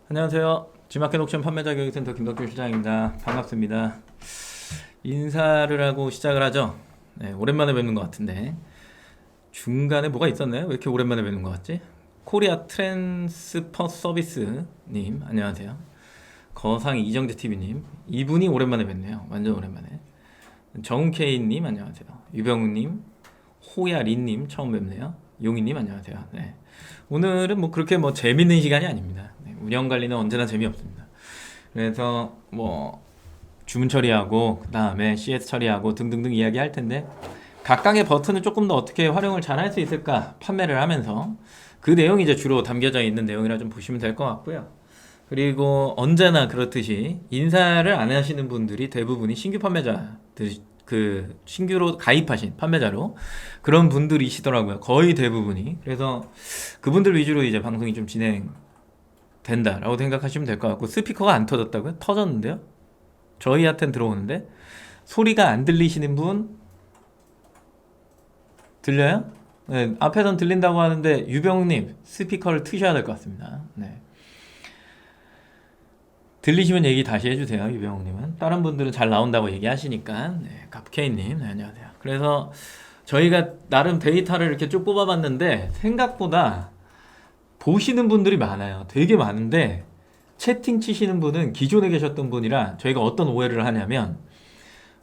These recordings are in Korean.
안녕하세요. G마켓 옥션 판매자 교육센터 김덕준 실장입니다. 반갑습니다. 인사를 하고 시작을 하죠. 네, 오랜만에 뵙는 것 같은데 중간에 뭐가 있었나요? 왜 이렇게 오랜만에 뵙는 것 같지? 코리아 트랜스퍼 서비스님 안녕하세요. 거상 이정재 TV님 이분이 오랜만에 뵙네요. 완전 오랜만에. 정케이님 안녕하세요. 유병우님, 호야린님 처음 뵙네요. 용희님 안녕하세요. 네. 오늘은 뭐 그렇게 뭐 재밌는 시간이 아닙니다. 네, 운영 관리는 언제나 재미없습니다. 그래서 뭐 주문 처리하고 그다음에 CS 처리하고 등등등 이야기할 텐데 각각의 버튼을 조금 더 어떻게 활용을 잘 할 수 있을까 판매를 하면서 그 내용이 이제 주로 담겨져 있는 내용이라 좀 보시면 될 것 같고요. 그리고 언제나 그렇듯이 인사를 안 하시는 분들이 대부분이 신규 판매자들, 그 신규로 가입하신 판매자로 그런 분들이시더라고요. 거의 대부분이. 그래서 그분들 위주로 이제 방송이 좀 진행된다라고 생각하시면 될 것 같고, 스피커가 안 터졌다고요? 터졌는데요? 저희한텐 들어오는데 소리가 안 들리시는 분 들려요? 네, 앞에선 들린다고 하는데 유병님 스피커를 트셔야 될 것 같습니다. 네. 들리시면 얘기 다시 해주세요, 유병욱님은. 다른 분들은 잘 나온다고 얘기하시니까. 네, 갑케이님, 네, 안녕하세요. 그래서 저희가 나름 데이터를 이렇게 쭉 뽑아봤는데 생각보다 보시는 분들이 많아요. 되게 많은데 채팅 치시는 분은 기존에 계셨던 분이라 저희가 어떤 오해를 하냐면,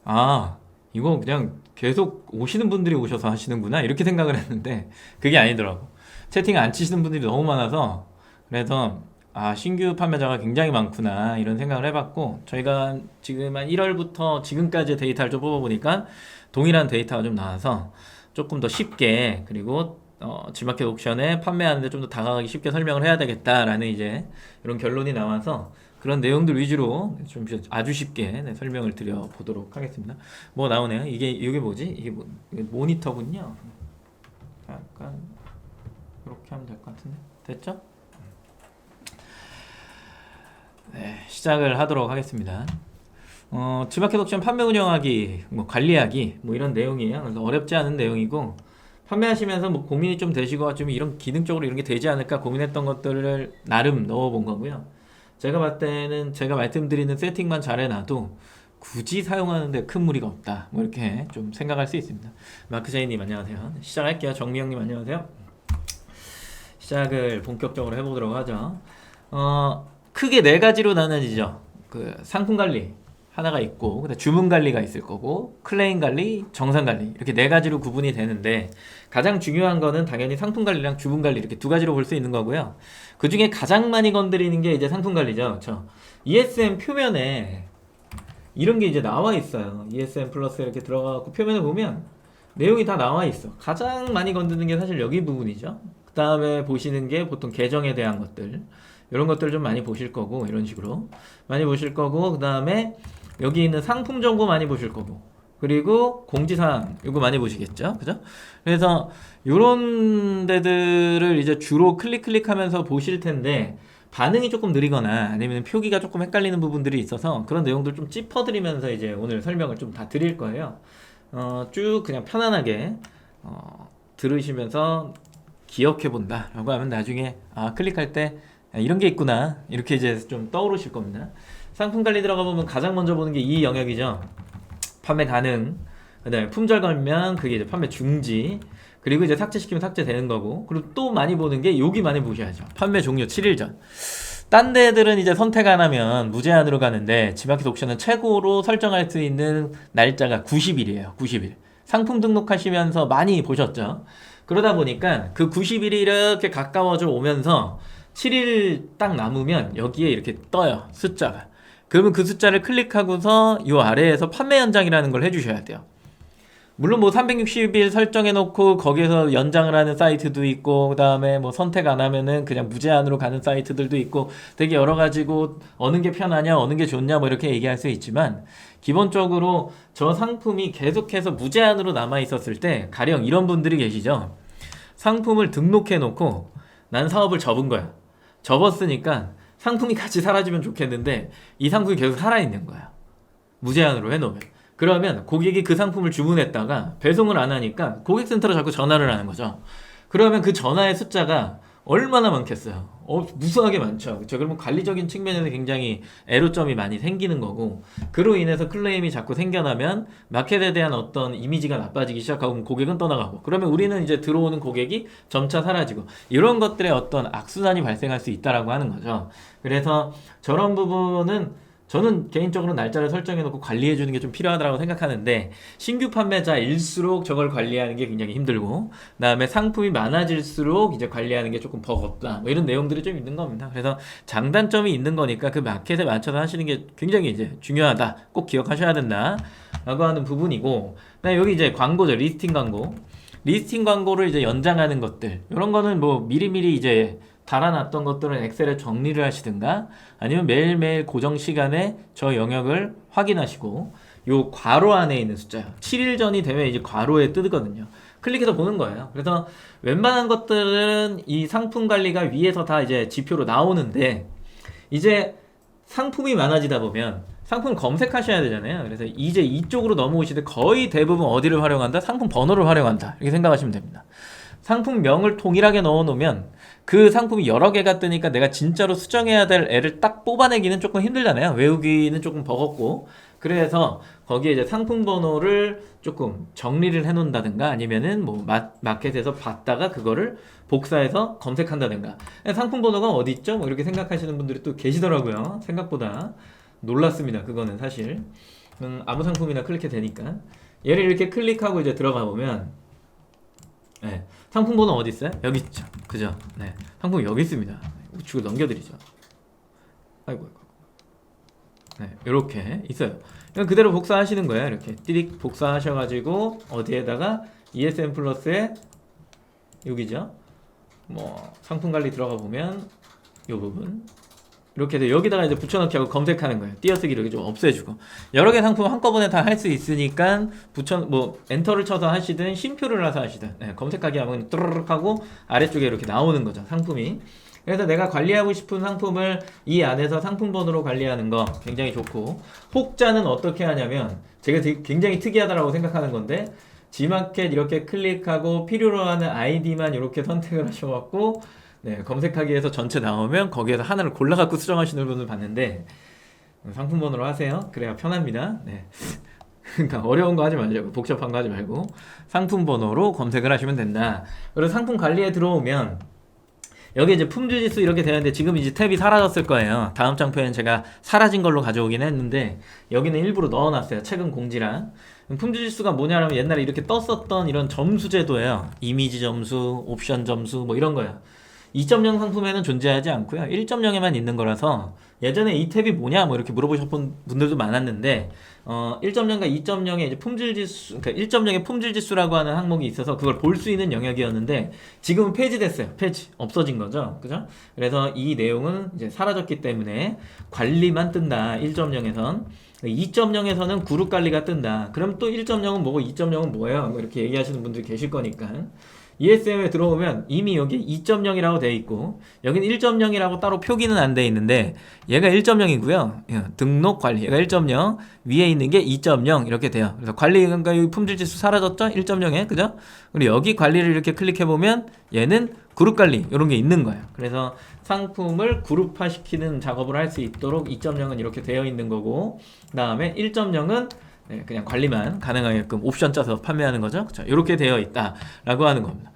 아, 이거 그냥 계속 오시는 분들이 오셔서 하시는구나 이렇게 생각을 했는데 그게 아니더라고. 채팅 안 치시는 분들이 너무 많아서, 그래서 아, 신규 판매자가 굉장히 많구나 이런 생각을 해봤고, 저희가 지금 한 1월부터 지금까지 데이터를 좀 뽑아보니까 동일한 데이터가 좀 나와서 조금 더 쉽게, 그리고 G마켓 옥션에 판매하는데 좀 더 다가가기 쉽게 설명을 해야 되겠다라는 이제 이런 결론이 나와서 그런 내용들 위주로 좀 아주 쉽게, 네, 설명을 드려 보도록 하겠습니다. 뭐 나오네요. 이게 뭐지? 이게 모니터군요. 약간 이렇게 하면 될 것 같은데 됐죠? 네, 시작을 하도록 하겠습니다. G마켓 옥션 판매 운영하기, 뭐 관리하기, 뭐 이런 내용이에요. 그래서 어렵지 않은 내용이고, 판매하시면서 뭐 고민이 좀 되시고 좀 이런 기능적으로 이런 게 되지 않을까 고민했던 것들을 나름 넣어본 거고요. 제가 봤을 때는 제가 말씀드리는 세팅만 잘 해놔도 굳이 사용하는데 큰 무리가 없다, 뭐 이렇게 좀 생각할 수 있습니다. 마크제이님 안녕하세요. 시작할게요. 정미영님 안녕하세요. 시작을 본격적으로 해보도록 하죠. 크게 네 가지로 나눠지죠. 그 상품 관리 하나가 있고, 그다음 주문 관리가 있을 거고, 클레임 관리, 정산 관리, 이렇게 네 가지로 구분이 되는데, 가장 중요한 거는 당연히 상품 관리랑 주문 관리 이렇게 두 가지로 볼 수 있는 거고요. 그 중에 가장 많이 건드리는 게 이제 상품 관리죠. 그렇죠? ESM 표면에 이런 게 이제 나와 있어요. ESM 플러스 이렇게 들어가고 표면에 보면 내용이 다 나와 있어. 가장 많이 건드는 게 사실 여기 부분이죠. 그 다음에 보시는 게 보통 계정에 대한 것들, 이런 것들을 좀 많이 보실 거고, 이런 식으로 많이 보실 거고, 그 다음에 여기 있는 상품 정보 많이 보실 거고, 그리고 공지사항 이거 많이 보시겠죠, 그죠? 그래서 이런 데들을 이제 주로 클릭하면서 보실 텐데, 반응이 조금 느리거나 아니면 표기가 조금 헷갈리는 부분들이 있어서 그런 내용들 좀 짚어드리면서 이제 오늘 설명을 좀 다 드릴 거예요. 쭉 그냥 편안하게 들으시면서 기억해 본다라고 하면 나중에 클릭할 때 이런 게 있구나 이렇게 이제 좀 떠오르실 겁니다. 상품 관리 들어가 보면 가장 먼저 보는 게 이 영역이죠. 판매 가능, 그다음에 품절 걸면 그게 이제 판매 중지, 그리고 이제 삭제시키면 삭제되는 거고, 그리고 또 많이 보는 게 여기 많이 보셔야죠. 판매 종료 7일 전. 딴 데들은 이제 선택 안 하면 무제한으로 가는데 G마켓 옥션은 최고로 설정할 수 있는 날짜가 90일이에요. 90일. 상품 등록하시면서 많이 보셨죠? 그러다 보니까 그 90일이 이렇게 가까워져 오면서 7일 딱 남으면 여기에 이렇게 떠요, 숫자가. 그러면 그 숫자를 클릭하고서 이 아래에서 판매 연장이라는 걸 해주셔야 돼요. 물론 뭐 360일 설정해 놓고 거기에서 연장을 하는 사이트도 있고, 그 다음에 뭐 선택 안 하면은 그냥 무제한으로 가는 사이트들도 있고, 되게 여러 가지고 어느 게 편하냐 어느 게 좋냐 뭐 이렇게 얘기할 수 있지만, 기본적으로 저 상품이 계속해서 무제한으로 남아 있었을 때 가령 이런 분들이 계시죠. 상품을 등록해 놓고 난 사업을 접은 거야. 접었으니까 상품이 같이 사라지면 좋겠는데 이 상품이 계속 살아있는 거야, 무제한으로 해놓으면. 그러면 고객이 그 상품을 주문했다가 배송을 안 하니까 고객센터로 자꾸 전화를 하는 거죠. 그러면 그 전화의 숫자가 얼마나 많겠어요. 무수하게 많죠. 그렇죠? 그러면 관리적인 측면에서 굉장히 애로점이 많이 생기는 거고, 그로 인해서 클레임이 자꾸 생겨나면 마켓에 대한 어떤 이미지가 나빠지기 시작하고 고객은 떠나가고, 그러면 우리는 이제 들어오는 고객이 점차 사라지고, 이런 것들의 어떤 악순환이 발생할 수 있다라고 하는 거죠. 그래서 저런 부분은 저는 개인적으로 날짜를 설정해 놓고 관리해 주는 게 좀 필요하다고 생각하는데, 신규 판매자일수록 저걸 관리하는 게 굉장히 힘들고, 그다음에 상품이 많아질수록 이제 관리하는 게 조금 버겁다, 뭐 이런 내용들이 좀 있는 겁니다. 그래서 장단점이 있는 거니까 그 마켓에 맞춰서 하시는 게 굉장히 이제 중요하다, 꼭 기억하셔야 된다라고 하는 부분이고, 그다음에 여기 이제 광고죠. 리스팅 광고. 리스팅 광고를 이제 연장하는 것들, 이런 거는 뭐 미리미리 이제 달아놨던 것들은 엑셀에 정리를 하시든가, 아니면 매일매일 고정 시간에 저 영역을 확인하시고, 요 괄호 안에 있는 숫자요, 7일 전이 되면 이제 괄호에 뜨거든요. 클릭해서 보는 거예요. 그래서 웬만한 것들은 이 상품 관리가 위에서 다 이제 지표로 나오는데, 이제 상품이 많아지다 보면 상품 검색하셔야 되잖아요. 그래서 이제 이쪽으로 넘어오시되 거의 대부분 어디를 활용한다? 상품 번호를 활용한다, 이렇게 생각하시면 됩니다. 상품명을 동일하게 넣어 놓으면 그 상품이 여러 개가 뜨니까 내가 진짜로 수정해야 될 애를 딱 뽑아내기는 조금 힘들잖아요. 외우기는 조금 버겁고. 그래서 거기에 이제 상품 번호를 조금 정리를 해 놓는다든가, 아니면은 뭐 마켓에서 봤다가 그거를 복사해서 검색한다든가. 상품 번호가 어디 있죠? 뭐 이렇게 생각하시는 분들이 또 계시더라고요. 생각보다 놀랐습니다. 그거는 사실 아무 상품이나 클릭해도 되니까. 얘를 이렇게 클릭하고 이제 들어가 보면, 네, 상품 번호 어디 있어요? 여기 있죠. 그죠? 네, 상품 여기 있습니다. 우측을 넘겨드리죠. 아이고. 네, 이렇게 있어요. 그냥 그대로 복사하시는 거예요. 이렇게 띠릭 복사하셔가지고 어디에다가 ESN 플러스에 여기죠. 뭐 상품 관리 들어가 보면 이 부분 이렇게 해서 여기다가 이제 붙여넣기 하고 검색하는 거예요. 띄어쓰기를 좀 없애주고, 여러 개 상품 한꺼번에 다 할 수 있으니까 뭐 엔터를 쳐서 하시든 쉼표를 놔서 하시든, 네, 검색하기 하면 뚜르륵 하고 아래쪽에 이렇게 나오는 거죠, 상품이. 그래서 내가 관리하고 싶은 상품을 이 안에서 상품 번호로 관리하는 거 굉장히 좋고, 혹자는 어떻게 하냐면, 제가 굉장히 특이하다라고 생각하는 건데, G마켓 이렇게 클릭하고 필요로 하는 아이디만 이렇게 선택을 하셔갖고, 네, 검색하기에서 전체 나오면 거기에서 하나를 골라갖고 수정하시는 분을 봤는데, 상품 번호로 하세요. 그래야 편합니다. 네. 그러니까 어려운 거 하지 말자고, 복잡한 거 하지 말고 상품 번호로 검색을 하시면 된다. 그리고 상품 관리에 들어오면 여기 이제 품질 지수 이렇게 되는데, 지금 이제 탭이 사라졌을 거예요. 다음 장표에는 제가 사라진 걸로 가져오긴 했는데, 여기는 일부러 넣어놨어요. 최근 공지랑. 품질 지수가 뭐냐면 옛날에 이렇게 떴었던 이런 점수 제도예요. 이미지 점수, 옵션 점수, 뭐 이런 거예요. 2.0 상품에는 존재하지 않고요. 1.0에만 있는 거라서, 예전에 이 탭이 뭐냐 뭐 이렇게 물어보셨던 분들도 많았는데, 1.0과 2.0의 이제 품질 지수, 그러니까 1.0의 품질 지수라고 하는 항목이 있어서 그걸 볼 수 있는 영역이었는데, 지금은 폐지됐어요. 없어진 거죠. 그죠? 그래서 이 내용은 이제 사라졌기 때문에 관리만 뜬다. 1.0에선. 2.0에서는 그룹 관리가 뜬다. 그럼 또 1.0은 뭐고 2.0은 뭐예요? 뭐 이렇게 얘기하시는 분들 계실 거니까. ESM에 들어오면 이미 여기 2.0이라고 되어 있고, 여기는 1.0이라고 따로 표기는 안 되어 있는데, 얘가 1.0이고요. 등록 관리, 얘가 1.0, 위에 있는 게 2.0 이렇게 돼요. 그래서 관리, 그러니까 여기 품질 지수 사라졌죠? 1.0에, 그죠? 그리고 여기 관리를 이렇게 클릭해 보면 얘는 그룹 관리, 이런 게 있는 거예요. 그래서 상품을 그룹화 시키는 작업을 할 수 있도록 2.0은 이렇게 되어 있는 거고, 그 다음에 1.0은 네, 그냥 관리만 가능하게끔 옵션 짜서 판매하는 거죠. 그렇죠? 이렇게 되어 있다라고 하는 겁니다.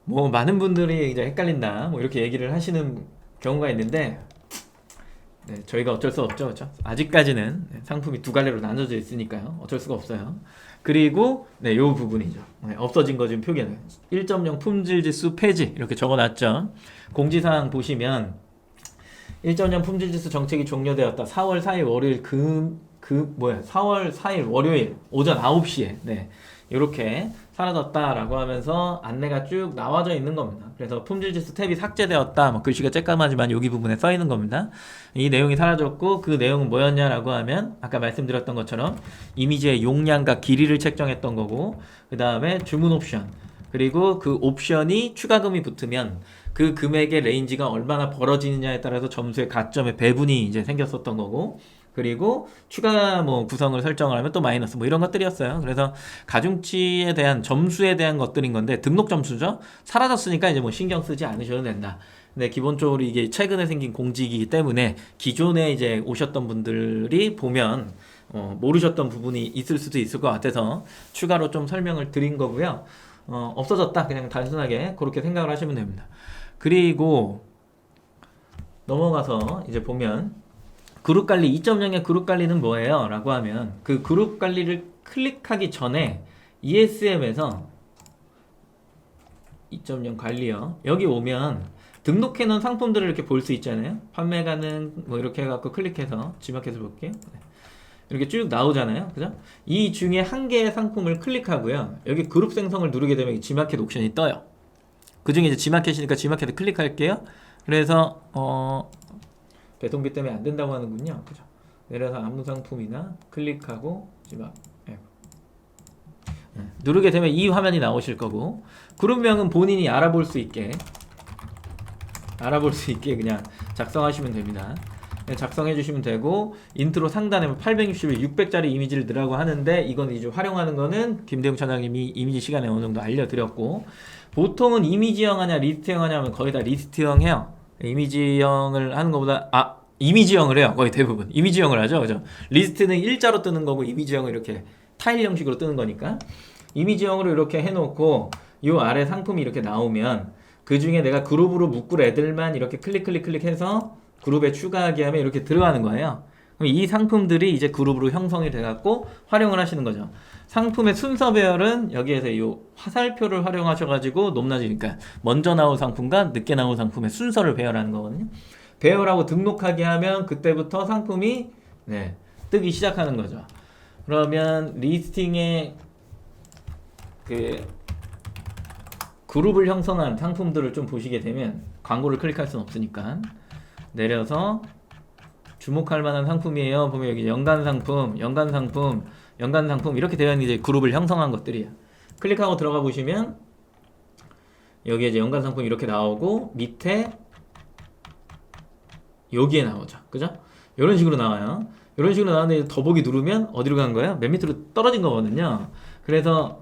뭐 많은 분들이 이제 헷갈린다, 뭐 이렇게 얘기를 하시는 경우가 있는데, 네, 저희가 어쩔 수 없죠, 그렇죠? 아직까지는 상품이 두 갈래로 나눠져 있으니까요. 어쩔 수가 없어요. 그리고 네, 요 부분이죠. 네, 없어진 거 지금 표기는 1.0 품질지수 폐지 이렇게 적어놨죠. 공지사항 보시면 1.0 품질지수 정책이 종료되었다. 4월 4일 월요일 4월 4일 월요일 오전 9시에 네, 이렇게 사라졌다라고 하면서 안내가 쭉 나와져 있는 겁니다. 그래서 품질지수 탭이 삭제되었다, 뭐 글씨가 쬐까마지만 여기 부분에 써 있는 겁니다. 이 내용이 사라졌고, 그 내용은 뭐였냐라고 하면 아까 말씀드렸던 것처럼 이미지의 용량과 길이를 책정했던 거고, 그 다음에 주문 옵션, 그리고 그 옵션이 추가금이 붙으면 그 금액의 레인지가 얼마나 벌어지느냐에 따라서 점수의 가점의 배분이 이제 생겼었던 거고, 그리고 추가 뭐 구성을 설정을 하면 또 마이너스 뭐 이런 것들이었어요. 그래서 가중치에 대한 점수에 대한 것들인 건데 등록 점수죠. 사라졌으니까 이제 뭐 신경 쓰지 않으셔도 된다. 근데 기본적으로 이게 최근에 생긴 공지이기 때문에 기존에 이제 오셨던 분들이 보면 모르셨던 부분이 있을 수도 있을 것 같아서 추가로 좀 설명을 드린 거고요. 없어졌다. 그냥 단순하게 그렇게 생각을 하시면 됩니다. 그리고 넘어가서 이제 보면 그룹 관리 2.0의 그룹 관리는 뭐예요? 라고 하면 그 그룹 관리를 클릭하기 전에 ESM에서 2.0 관리요. 여기 오면 등록해 놓은 상품들을 이렇게 볼 수 있잖아요. 판매 가능 뭐 이렇게 해갖고 클릭해서 지마켓을 볼게요. 이렇게 쭉 나오잖아요. 그죠? 이 중에 한 개의 상품을 클릭하고요. 여기 그룹 생성을 누르게 되면 지마켓 옵션이 떠요. 그 중에 이제 지마켓이니까 지마켓을 클릭할게요. 그래서 배송비 때문에 안 된다고 하는군요. 그죠? 내려서 아무 상품이나 클릭하고 지마 누르게 되면 이 화면이 나오실 거고, 그룹명은 본인이 알아볼 수 있게 그냥 작성하시면 됩니다. 작성해 주시면 되고, 인트로 상단에 860일 600짜리 이미지를 넣으라고 하는데 이건 이제 활용하는 거는 김대웅 차장님이 이미지 시간에 어느 정도 알려드렸고, 보통은 이미지형 하냐 리스트형 하냐 하면 거의 다 리스트형 해요. 이미지형을 하는 것보다 이미지형을 해요. 거의 대부분 이미지형을 하죠. 그죠? 리스트는 일자로 뜨는 거고 이미지형은 이렇게 타일 형식으로 뜨는 거니까 이미지형으로 이렇게 해놓고 요 아래 상품이 이렇게 나오면 그 중에 내가 그룹으로 묶을 애들만 이렇게 클릭해서 그룹에 추가하게 하면 이렇게 들어가는 거예요. 그럼 이 상품들이 이제 그룹으로 형성이 돼갖고 활용을 하시는 거죠. 상품의 순서 배열은 여기에서 이 화살표를 활용하셔가지고 높낮이니까 먼저 나온 상품과 늦게 나온 상품의 순서를 배열하는 거거든요. 배열하고 등록하게 하면 그때부터 상품이 뜨기 시작하는 거죠. 그러면 리스팅에 그 그룹을 형성한 상품들을 좀 보시게 되면 광고를 클릭할 수는 없으니까 내려서 주목할 만한 상품이에요. 보면 여기 연간 상품 이렇게 되어 있는 이제 그룹을 형성한 것들이에요. 클릭하고 들어가 보시면 여기에 이제 연간 상품 이렇게 나오고 밑에 여기에 나오죠. 그죠? 이런 식으로 나와요. 이런 식으로 나오는데 더보기 누르면 어디로 간 거예요? 맨 밑으로 떨어진 거거든요. 그래서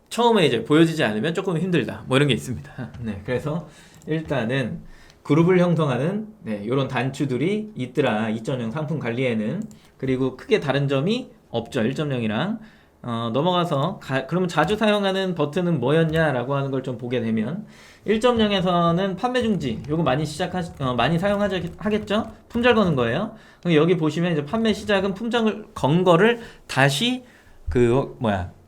처음에 이제 보여지지 않으면 조금 힘들다. 뭐 이런 게 있습니다. 그래서 일단은 그룹을 형성하는 이런 단추들이 있더라. 2.0 상품 관리에는. 그리고 크게 다른 점이 없죠. 1.0이랑. 넘어가서 그러면 자주 사용하는 버튼은 뭐였냐라고 하는 걸 좀 보게 되면 1.0에서는 판매 중지 요거 많이 많이 사용하겠죠? 품절 거는 거예요. 그럼 여기 보시면 이제 판매 시작은 품절을 건 거를 다시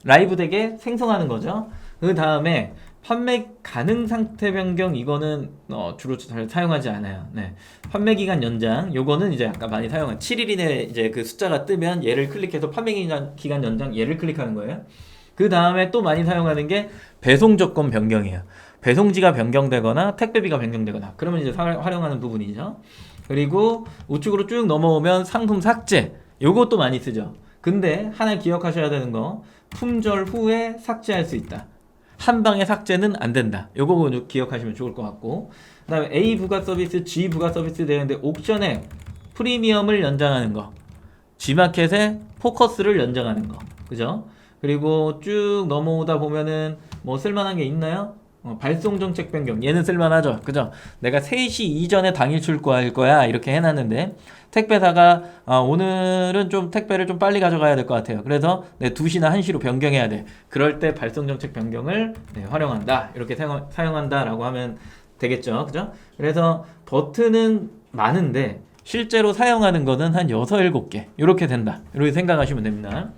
라이브 덱에 생성하는 거죠. 그 다음에 판매 가능 상태 변경 이거는 주로 잘 사용하지 않아요. 판매 기간 연장 요거는 이제 아까 많이 사용한 7일 이내 이제 그 숫자가 뜨면 얘를 클릭해서 판매 기간 연장 얘를 클릭하는 거예요. 그 다음에 또 많이 사용하는 게 배송 조건 변경이에요. 배송지가 변경되거나 택배비가 변경되거나 그러면 이제 활용하는 부분이죠. 그리고 우측으로 쭉 넘어오면 상품 삭제 요것도 많이 쓰죠. 근데 하나 기억하셔야 되는 거 품절 후에 삭제할 수 있다. 한 방에 삭제는 안 된다. 요거 기억하시면 좋을 것 같고, 그 다음에 A 부가 서비스, G 부가 서비스 되는데 옵션에 프리미엄을 연장하는 거, G마켓에 포커스를 연장하는 거, 그죠? 그리고 쭉 넘어오다 보면은 뭐 쓸만한 게 있나요? 발송 정책 변경 얘는 쓸만하죠. 그죠? 내가 3시 이전에 당일 출고할 거야 이렇게 해놨는데 택배사가 오늘은 좀 택배를 좀 빨리 가져가야 될 것 같아요. 그래서 2시나 1시로 변경해야 돼. 그럴 때 발송 정책 변경을 활용한다. 이렇게 사용한다 라고 하면 되겠죠. 그죠? 그래서 버튼은 많은데 실제로 사용하는 거는 한 6, 7개 이렇게 된다. 이렇게 생각하시면 됩니다.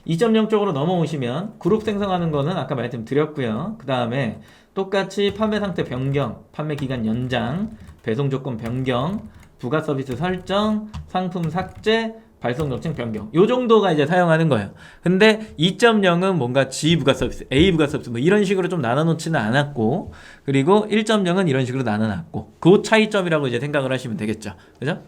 2.0 쪽으로 넘어오시면 그룹 생성하는 거는 아까 말씀드렸고요. 그 다음에 똑같이 판매 상태 변경, 판매 기간 연장, 배송 조건 변경, 부가 서비스 설정, 상품 삭제, 발송 정책 변경 요 정도가 이제 사용하는 거예요. 근데 2.0은 뭔가 G 부가 서비스, A 부가 서비스 뭐 이런 식으로 좀 나눠놓지는 않았고, 그리고 1.0은 이런 식으로 나눠놨고 그 차이점이라고 이제 생각을 하시면 되겠죠. 그죠?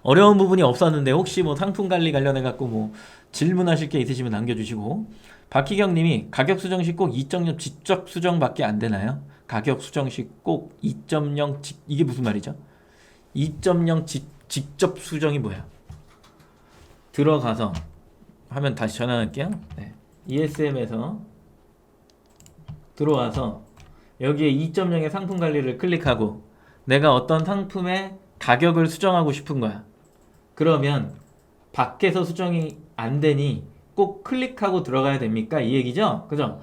어려운 부분이 없었는데 혹시 뭐 상품 관리 관련해 갖고 뭐 질문하실 게 있으시면 남겨주시고, 박희경 님이 가격 수정 시 꼭 2.0 지적 수정밖에 안 되나요? 가격 수정 시 꼭 2.0 이게 무슨 말이죠? 2.0 직접 수정이 뭐야? 들어가서 화면 다시 전환할게요. 네. ESM에서 들어와서 여기에 2.0의 상품 관리를 클릭하고 내가 어떤 상품의 가격을 수정하고 싶은 거야. 그러면 밖에서 수정이 안 되니 꼭 클릭하고 들어가야 됩니까? 이 얘기죠? 그죠?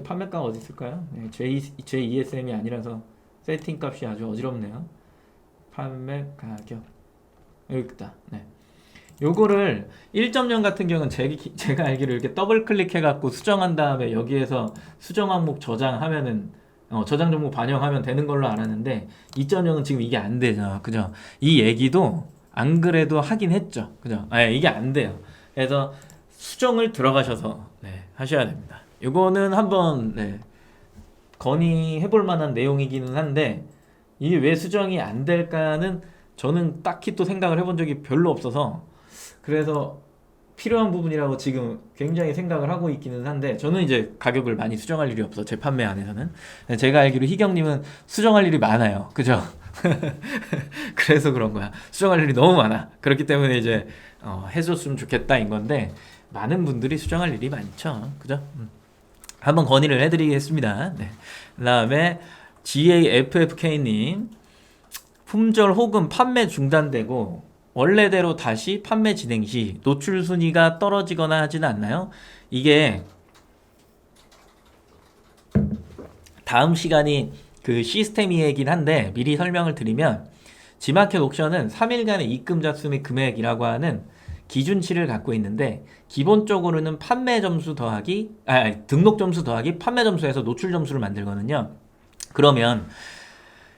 판매가가 어디 있을까요? 제 ESM이 아니라서 세팅 값이 아주 어지럽네요. 판매 가격 여기 있다. 네. 요거를 1.0 같은 경우는 제가 알기로 이렇게 더블 클릭해 갖고 수정한 다음에 여기에서 수정 항목 저장하면은 저장 정보 반영하면 되는 걸로 알았는데 2.0은 지금 이게 안 되죠. 그죠? 이 얘기도 안 그래도 하긴 했죠. 그죠? 이게 안 돼요. 그래서 수정을 들어가셔서 하셔야 됩니다. 요거는 한번 건의해 볼 만한 내용이기는 한데 이게 왜 수정이 안 될까는 저는 딱히 또 생각을 해본 적이 별로 없어서 그래서 필요한 부분이라고 지금 굉장히 생각을 하고 있기는 한데 저는 이제 가격을 많이 수정할 일이 없어 제 판매 안에서는. 제가 알기로 희경님은 수정할 일이 많아요. 그죠? 그래서 그런 거야. 수정할 일이 너무 많아. 그렇기 때문에 이제 해줬으면 좋겠다인 건데 많은 분들이 수정할 일이 많죠. 그죠? 한번 건의를 해드리겠습니다. 네. 그 다음에 GAFFK님 품절 혹은 판매 중단되고 원래대로 다시 판매 진행 시 노출 순위가 떨어지거나 하지는 않나요? 이게 다음 시간이 그 시스템 이야기긴 한데 미리 설명을 드리면 지마켓 옥션은 3일간의 입금 자수 및 금액이라고 하는 기준치를 갖고 있는데 기본적으로는 판매 점수 더하기 등록 점수 더하기 판매 점수에서 노출 점수를 만들거든요. 그러면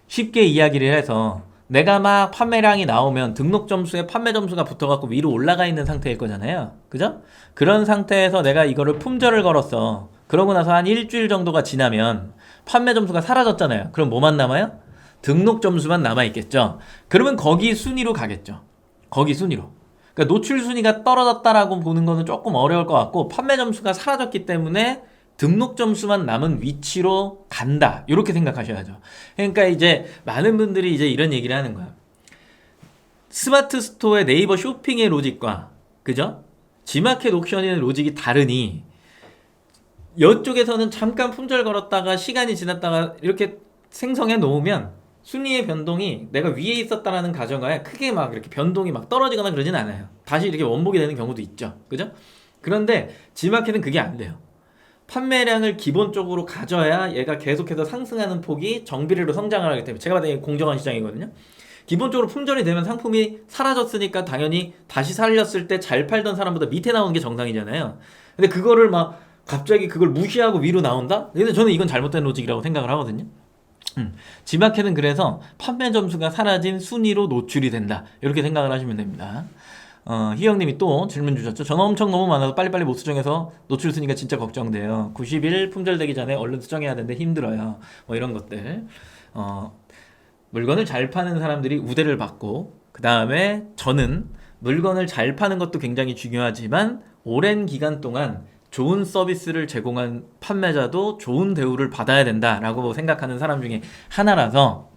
쉽게 이야기를 해서 내가 막 판매량이 나오면 등록 점수에 판매 점수가 붙어갖고 위로 올라가 있는 상태일 거잖아요. 그죠? 그런 상태에서 내가 이거를 품절을 걸었어. 그러고 나서 한 일주일 정도가 지나면 판매 점수가 사라졌잖아요. 그럼 뭐만 남아요? 등록 점수만 남아있겠죠. 그러면 거기 순위로 가겠죠. 거기 순위로. 그러니까 노출 순위가 떨어졌다라고 보는 거는 조금 어려울 것 같고 판매 점수가 사라졌기 때문에 등록 점수만 남은 위치로 간다. 이렇게 생각하셔야죠. 그러니까 이제 많은 분들이 이제 이런 얘기를 하는 거야. 스마트 스토어의 네이버 쇼핑의 로직과 그죠? 지마켓 옥션의 로직이 다르니 이쪽에서는 잠깐 품절 걸었다가 시간이 지났다가 이렇게 생성해 놓으면 순위의 변동이 내가 위에 있었다라는 가정하에 크게 막 이렇게 변동이 막 떨어지거나 그러진 않아요. 다시 이렇게 원복이 되는 경우도 있죠. 그죠? 그런데 지마켓은 그게 안 돼요. 판매량을 기본적으로 가져야 얘가 계속해서 상승하는 폭이 정비례로 성장을 하기 때문에 제가 봤을 때 공정한 시장이거든요. 기본적으로 품절이 되면 상품이 사라졌으니까 당연히 다시 살렸을 때 잘 팔던 사람보다 밑에 나오는 게 정상이잖아요. 근데 그거를 막 갑자기 그걸 무시하고 위로 나온다? 근데 저는 이건 잘못된 로직이라고 생각을 하거든요. 지마켓은 그래서 판매 점수가 사라진 순위로 노출이 된다. 이렇게 생각을 하시면 됩니다. 희영님이 또 질문 주셨죠. 전화 엄청 너무 많아서 빨리빨리 못 수정해서 노출 순위가 진짜 걱정돼요. 90일 품절되기 전에 얼른 수정해야 되는데 힘들어요. 뭐 이런 것들. 물건을 잘 파는 사람들이 우대를 받고 그 다음에 저는 물건을 잘 파는 것도 굉장히 중요하지만 오랜 기간 동안 좋은 서비스를 제공한 판매자도 좋은 대우를 받아야 된다라고 생각하는 사람 중에 하나라서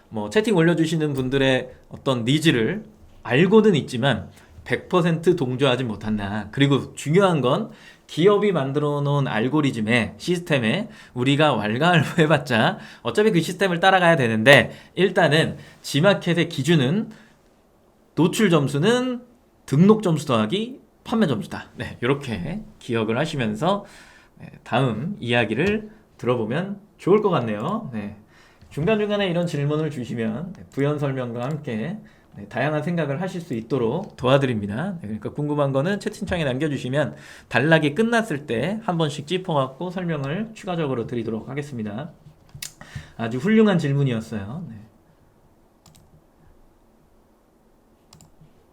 뭐 채팅 올려주시는 분들의 어떤 니즈를 알고는 있지만 100% 동조하지 못한다. 그리고 중요한 건 기업이 만들어 놓은 알고리즘에 시스템에 우리가 왈가왈부해봤자 어차피 그 시스템을 따라가야 되는데 일단은 지마켓의 기준은 노출 점수는 등록 점수 더하기 판매 점수다. 네, 이렇게 기억을 하시면서 다음 이야기를 들어보면 좋을 것 같네요. 네. 중간중간에 이런 질문을 주시면 부연 설명과 함께 다양한 생각을 하실 수 있도록 도와드립니다. 그러니까 궁금한 거는 채팅창에 남겨주시면 단락이 끝났을 때 한 번씩 짚어갖고 설명을 추가적으로 드리도록 하겠습니다. 아주 훌륭한 질문이었어요. 네.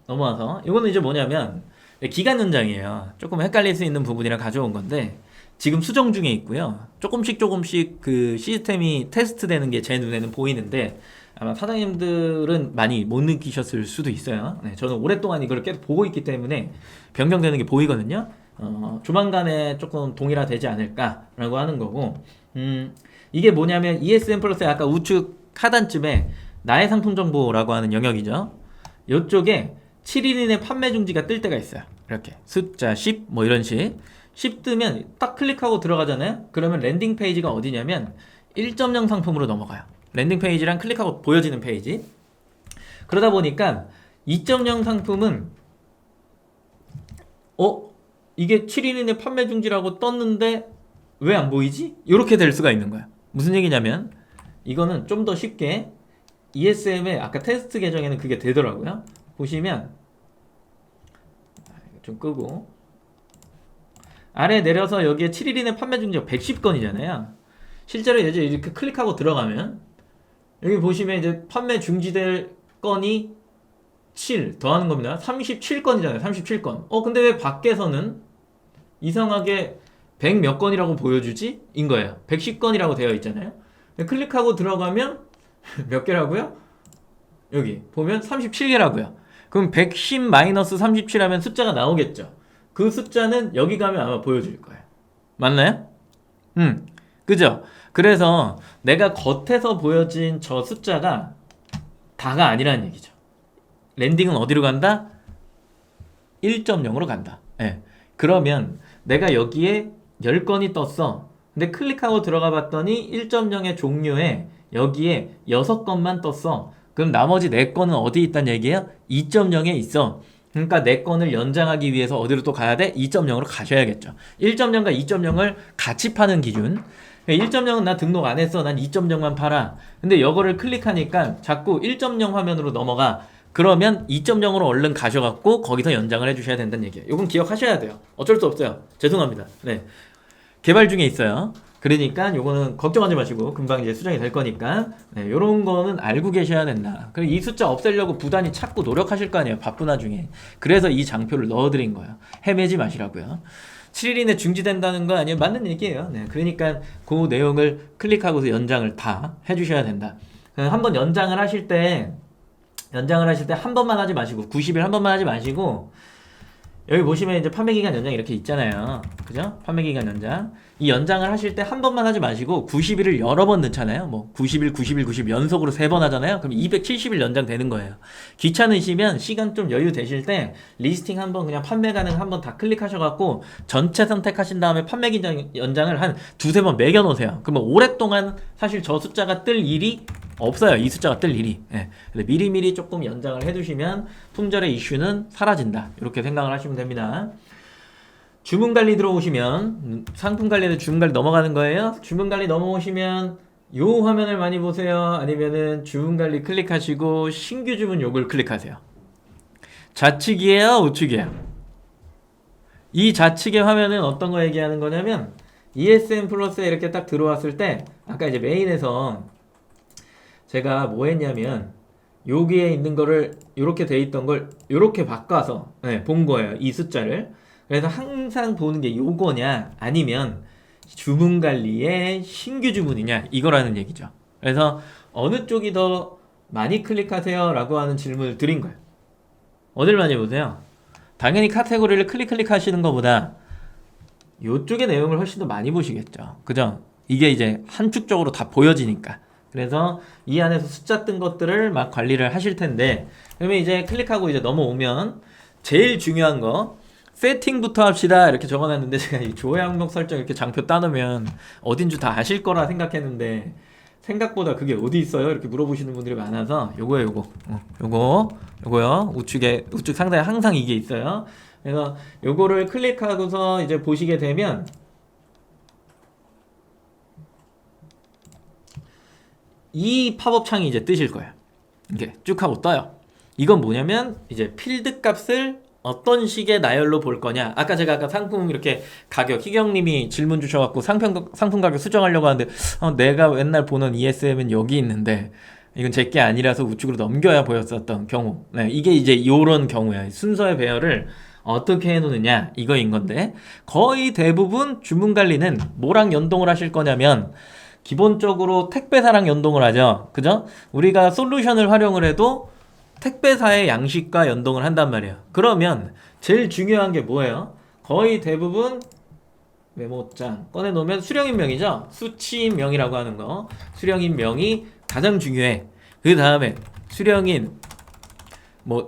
넘어와서 이거는 이제 뭐냐면 기간 연장이에요. 조금 헷갈릴 수 있는 부분이라 가져온 건데 지금 수정 중에 있고요. 조금씩 그 시스템이 테스트되는 게 제 눈에는 보이는데 아마 사장님들은 많이 못 느끼셨을 수도 있어요. 네, 저는 오랫동안 이걸 계속 보고 있기 때문에 변경되는 게 보이거든요. 조만간에 조금 동일화되지 않을까라고 하는 거고 이게 뭐냐면 ESN 플러스의 아까 우측 하단쯤에 나의 상품 정보라고 하는 영역이죠. 이쪽에 7일 이내 판매 중지가 뜰 때가 있어요. 이렇게 숫자 10 뭐 이런 식 10 뜨면 딱 클릭하고 들어가잖아요. 그러면 랜딩 페이지가 어디냐면 1.0 상품으로 넘어가요. 랜딩 페이지랑 클릭하고 보여지는 페이지. 그러다 보니까 2.0 상품은 이게 7일 이내 판매 중지라고 떴는데 왜 안 보이지? 이렇게 될 수가 있는 거야. 무슨 얘기냐면 이거는 좀 더 쉽게 ESM의 아까 테스트 계정에는 그게 되더라고요. 보시면 좀 끄고 아래 내려서 여기에 7일 이내 판매 중지가 110건이잖아요. 실제로 이제 이렇게 클릭하고 들어가면 여기 보시면 이제 판매 중지될 건이 7 더하는 겁니다. 37건이잖아요. 37건. 근데 왜 밖에서는 이상하게 100 몇 건이라고 보여주지? 인 거예요. 110건이라고 되어 있잖아요. 클릭하고 들어가면 몇 개라고요? 여기 보면 37개라고요. 그럼 110-37 하면 숫자가 나오겠죠. 그 숫자는 여기 가면 아마 보여줄 거예요. 맞나요? 그죠? 그래서 내가 겉에서 보여진 저 숫자가 다가 아니라는 얘기죠. 랜딩은 어디로 간다? 1.0으로 간다. 네. 그러면 내가 여기에 10건이 떴어. 근데 클릭하고 들어가 봤더니 1.0의 종료에 여기에 6건만 떴어. 그럼 나머지 4건은 어디 있단 얘기예요? 2.0에 있어. 그러니까 4건을 연장하기 위해서 어디로 또 가야 돼? 2.0으로 가셔야겠죠. 1.0과 2.0을 같이 파는 기준. 1.0은 나 등록 안 했어. 난 2.0만 팔아. 근데 이거를 클릭하니까 자꾸 1.0 화면으로 넘어가. 그러면 2.0으로 얼른 가셔갖고 거기서 연장을 해주셔야 된다는 얘기예요. 이건 기억하셔야 돼요. 어쩔 수 없어요. 죄송합니다. 네, 개발 중에 있어요. 그러니까 요거는 걱정하지 마시고 금방 이제 수정이 될 거니까 요런 거는 알고 계셔야 된다. 그리고 이 숫자 없애려고 부단히 찾고 노력하실 거 아니에요. 바쁜 와중에. 그래서 이 장표를 넣어드린 거예요. 헤매지 마시라고요. 7일 이내 중지된다는 거 아니에요? 맞는 얘기예요. 네, 그러니까 그 내용을 클릭하고서 연장을 다 해주셔야 된다. 한번 연장을 하실 때 한 번만 하지 마시고 90일 한 번만 하지 마시고 여기 보시면 이제 판매기간 연장 이렇게 있잖아요. 그죠? 판매기간 연장. 이 연장을 하실 때 한 번만 하지 마시고 90일을 여러 번 넣잖아요. 뭐 90일, 90일, 90일 연속으로 3번 하잖아요. 그럼 270일 연장 되는 거예요. 귀찮으시면 시간 좀 여유 되실 때 리스팅 한번 그냥 판매 가능 한번 다 클릭하셔갖고 전체 선택하신 다음에 판매기간 연장을 한 2-3번 매겨 놓으세요. 그러면 오랫동안 사실 저 숫자가 뜰 일이 없어요. 이 숫자가 뜰 일이. 예. 미리미리 조금 연장을 해두시면 품절의 이슈는 사라진다. 이렇게 생각을 하시면 됩니다. 주문관리 들어오시면 상품관리에서 주문관리 넘어가는 거예요. 주문관리 넘어오시면 요 화면을 많이 보세요. 아니면은 주문관리 클릭하시고 신규 주문 요걸 클릭하세요. 좌측이에요? 우측이에요? 이 좌측의 화면은 어떤 거 얘기하는 거냐면 ESN 플러스에 이렇게 딱 들어왔을 때 아까 이제 메인에서 제가 뭐 했냐면 여기에 있는 거를 이렇게 돼 있던 걸 이렇게 바꿔서 본 거예요. 이 숫자를. 그래서 항상 보는 게 요거냐 아니면 주문 관리의 신규 주문이냐 이거라는 얘기죠. 그래서 어느 쪽이 더 많이 클릭하세요? 라고 하는 질문을 드린 거예요. 어딜 많이 보세요? 당연히 카테고리를 클릭하시는 것보다 요쪽의 내용을 훨씬 더 많이 보시겠죠. 그죠? 이게 이제 한축적으로 다 보여지니까. 그래서 이 안에서 숫자 뜬 것들을 막 관리를 하실 텐데 그러면 이제 클릭하고 이제 넘어오면 제일 중요한 거 세팅부터 합시다 이렇게 적어놨는데 제가 이 조회항목 설정 이렇게 장표 따놓으면 어딘 줄 다 아실 거라 생각했는데 생각보다 그게 어디 있어요? 이렇게 물어보시는 분들이 많아서 요거예요. 요거요. 우측 상단에 항상 이게 있어요. 그래서 요거를 클릭하고서 이제 보시게 되면 이 팝업 창이 이제 뜨실 거예요. 이게 쭉 하고 떠요. 이건 뭐냐면 이제 필드 값을 어떤 식의 나열로 볼 거냐. 제가 상품 이렇게 가격 희경님이 질문 주셔갖고 상품 가격 수정하려고 하는데 내가 맨날 보는 ESM은 여기 있는데 이건 제게 아니라서 우측으로 넘겨야 보였었던 경우. 네, 이게 이제 요런 경우야. 순서의 배열을 어떻게 해놓느냐 이거인 건데 거의 대부분 주문 관리는 뭐랑 연동을 하실 거냐면 기본적으로 택배사랑 연동을 하죠. 그죠? 우리가 솔루션을 활용을 해도 택배사의 양식과 연동을 한단 말이에요. 그러면 제일 중요한 게 뭐예요? 거의 대부분 메모장 꺼내놓으면 수령인명이죠. 수치인명이라고 하는 거. 수령인명이 가장 중요해. 그 다음에 수령인 뭐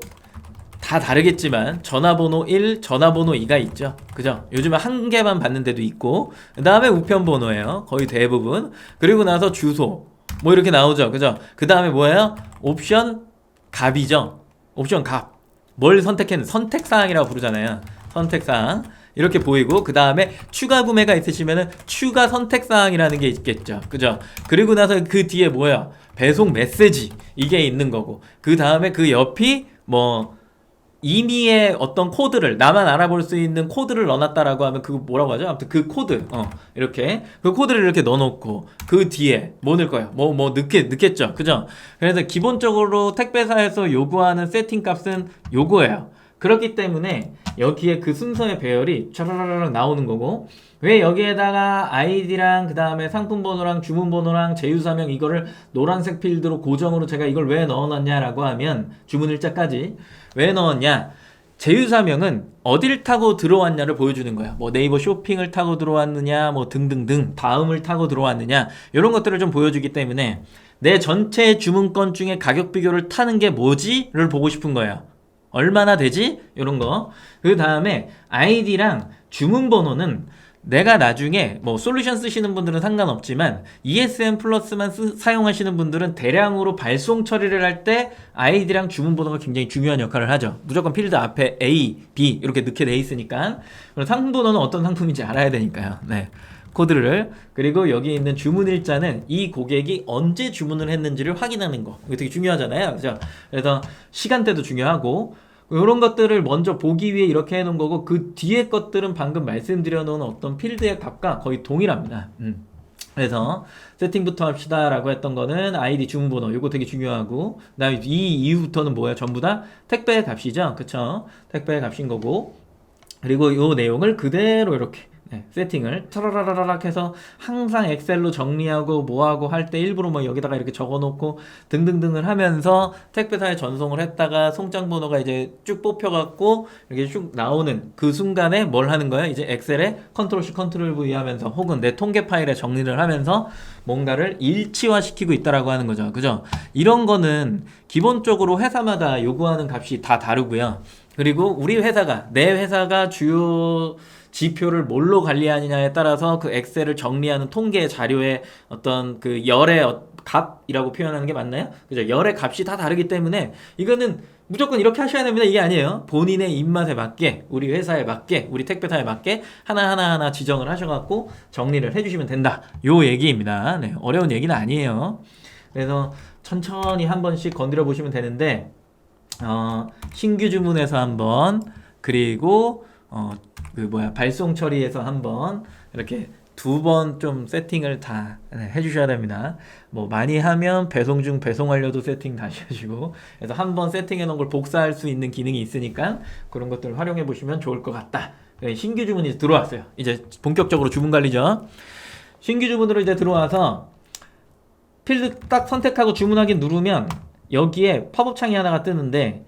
다 다르겠지만 전화번호 1, 전화번호 2가 있죠. 그죠? 요즘은 한 개만 받는 데도 있고, 그 다음에 우편번호예요. 거의 대부분. 그리고 나서 주소 뭐 이렇게 나오죠. 그죠? 그 다음에 뭐예요? 옵션 값이죠. 옵션 값. 뭘 선택했는 선택사항이라고 부르잖아요. 선택사항 이렇게 보이고, 그 다음에 추가 구매가 있으시면은 추가 선택사항이라는 게 있겠죠. 그죠? 그리고 나서 그 뒤에 뭐예요? 배송 메시지 이게 있는 거고, 그 다음에 그 옆이 뭐 임의의 어떤 코드를, 나만 알아볼 수 있는 코드를 넣어놨다라고 하면 그거 뭐라고 하죠? 아무튼 그 코드 이렇게 그 코드를 이렇게 넣어놓고, 그 뒤에 뭐 넣을 거예요? 뭐 넣겠죠, 그죠? 그래서 기본적으로 택배사에서 요구하는 세팅 값은 요거예요. 그렇기 때문에 여기에 그 순서의 배열이 촤라라락 나오는 거고, 왜 여기에다가 아이디랑 그 다음에 상품번호랑 주문번호랑 제휴사명 이거를 노란색 필드로 고정으로 제가 이걸 왜 넣어놨냐라고 하면, 주문일자까지 왜 넣었냐, 제휴사명은 어딜 타고 들어왔냐를 보여주는 거야. 뭐 네이버 쇼핑을 타고 들어왔느냐, 뭐 등등등, 다음을 타고 들어왔느냐, 이런 것들을 좀 보여주기 때문에 내 전체 주문건 중에 가격 비교를 타는 게 뭐지를 보고 싶은 거예요. 얼마나 되지? 이런 거. 그 다음에 아이디랑 주문번호는 내가 나중에 뭐 솔루션 쓰시는 분들은 상관없지만 ESM 플러스만 사용하시는 분들은 대량으로 발송 처리를 할 때 아이디랑 주문번호가 굉장히 중요한 역할을 하죠. 무조건 필드 앞에 A, B 이렇게 넣게 돼 있으니까. 그리고 상품번호는 어떤 상품인지 알아야 되니까요. 네. 코드를. 그리고 여기 있는 주문일자는 이 고객이 언제 주문을 했는지를 확인하는 거. 이거 되게 중요하잖아요. 그죠? 그래서 시간대도 중요하고, 이런 것들을 먼저 보기 위해 이렇게 해놓은 거고, 그 뒤에 것들은 방금 말씀드려 놓은 어떤 필드의 값과 거의 동일합니다. 그래서 세팅부터 합시다 라고 했던 거는 아이디 주문번호, 이거 되게 중요하고, 그 다음에 이 이후부터는 뭐야? 전부 다 택배 값이죠. 그쵸? 택배 값인 거고, 그리고 이 내용을 그대로 이렇게 세팅을 차라라라락 해서 항상 엑셀로 정리하고 뭐하고 할 때 일부러 뭐 여기다가 이렇게 적어놓고 등등등을 하면서 택배사에 전송을 했다가 송장 번호가 이제 쭉 뽑혀갖고 이렇게 쭉 나오는 그 순간에 뭘 하는 거야? 이제 엑셀에 컨트롤 C 컨트롤 V 하면서, 혹은 내 통계 파일에 정리를 하면서 뭔가를 일치화시키고 있다라고 하는 거죠. 그죠? 이런 거는 기본적으로 회사마다 요구하는 값이 다 다르고요. 그리고 우리 회사가, 내 회사가 주요 지표를 뭘로 관리하느냐에 따라서 그 엑셀을 정리하는 통계 자료의 어떤 그 열의 값이라고 표현하는 게 맞나요? 그죠? 열의 값이 다 다르기 때문에 이거는 무조건 이렇게 하셔야 됩니다. 이게 아니에요. 본인의 입맛에 맞게, 우리 회사에 맞게, 우리 택배사에 맞게 하나하나 지정을 하셔갖고 정리를 해주시면 된다. 요 얘기입니다. 네, 어려운 얘기는 아니에요. 그래서 천천히 한 번씩 건드려 보시면 되는데, 신규 주문에서 한번, 그리고 발송 처리에서 한번, 이렇게 두 번 좀 세팅을 다 해주셔야 됩니다. 뭐 많이 하면 배송 중 배송 완료도 세팅 다시 하시고, 그래서 한번 세팅해 놓은 걸 복사할 수 있는 기능이 있으니까 그런 것들을 활용해 보시면 좋을 것 같다. 신규 주문이 들어왔어요. 이제 본격적으로 주문 관리죠. 신규 주문으로 이제 들어와서 필드 딱 선택하고 주문하기 누르면 여기에 팝업 창이 하나가 뜨는데,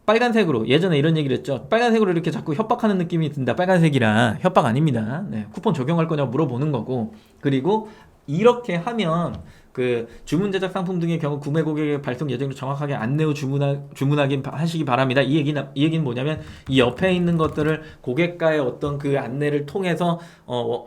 빨간색으로, 예전에 이런 얘기를 했죠. 빨간색으로 이렇게 자꾸 협박하는 느낌이 든다. 빨간색이라 협박 아닙니다. 네, 쿠폰 적용할 거냐고 물어보는 거고, 그리고 이렇게 하면 그 주문 제작 상품 등의 경우 구매 고객의 발송 예정을 정확하게 안내 후 주문하긴 하시기 바랍니다. 이 얘기는 뭐냐면, 이 옆에 있는 것들을 고객과의 어떤 그 안내를 통해서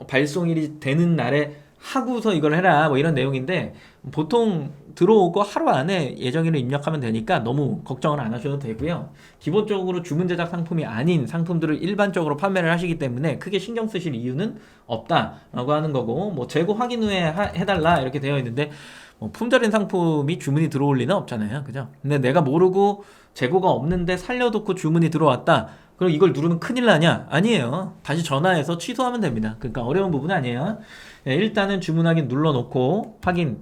발송일이 되는 날에 하고서 이걸 해라, 뭐 이런 내용인데, 보통 들어오고 하루 안에 예정일을 입력하면 되니까 너무 걱정을 안 하셔도 되고요. 기본적으로 주문 제작 상품이 아닌 상품들을 일반적으로 판매를 하시기 때문에 크게 신경 쓰실 이유는 없다라고 하는 거고, 뭐 재고 확인 후에 해달라 이렇게 되어 있는데, 뭐 품절인 상품이 주문이 들어올 리는 없잖아요. 그죠? 근데 내가 모르고 재고가 없는데 살려놓고 주문이 들어왔다, 그럼 이걸 누르면 큰일 나냐? 아니에요. 다시 전화해서 취소하면 됩니다. 그러니까 어려운 부분은 아니에요. 네, 일단은 주문하기 눌러놓고 확인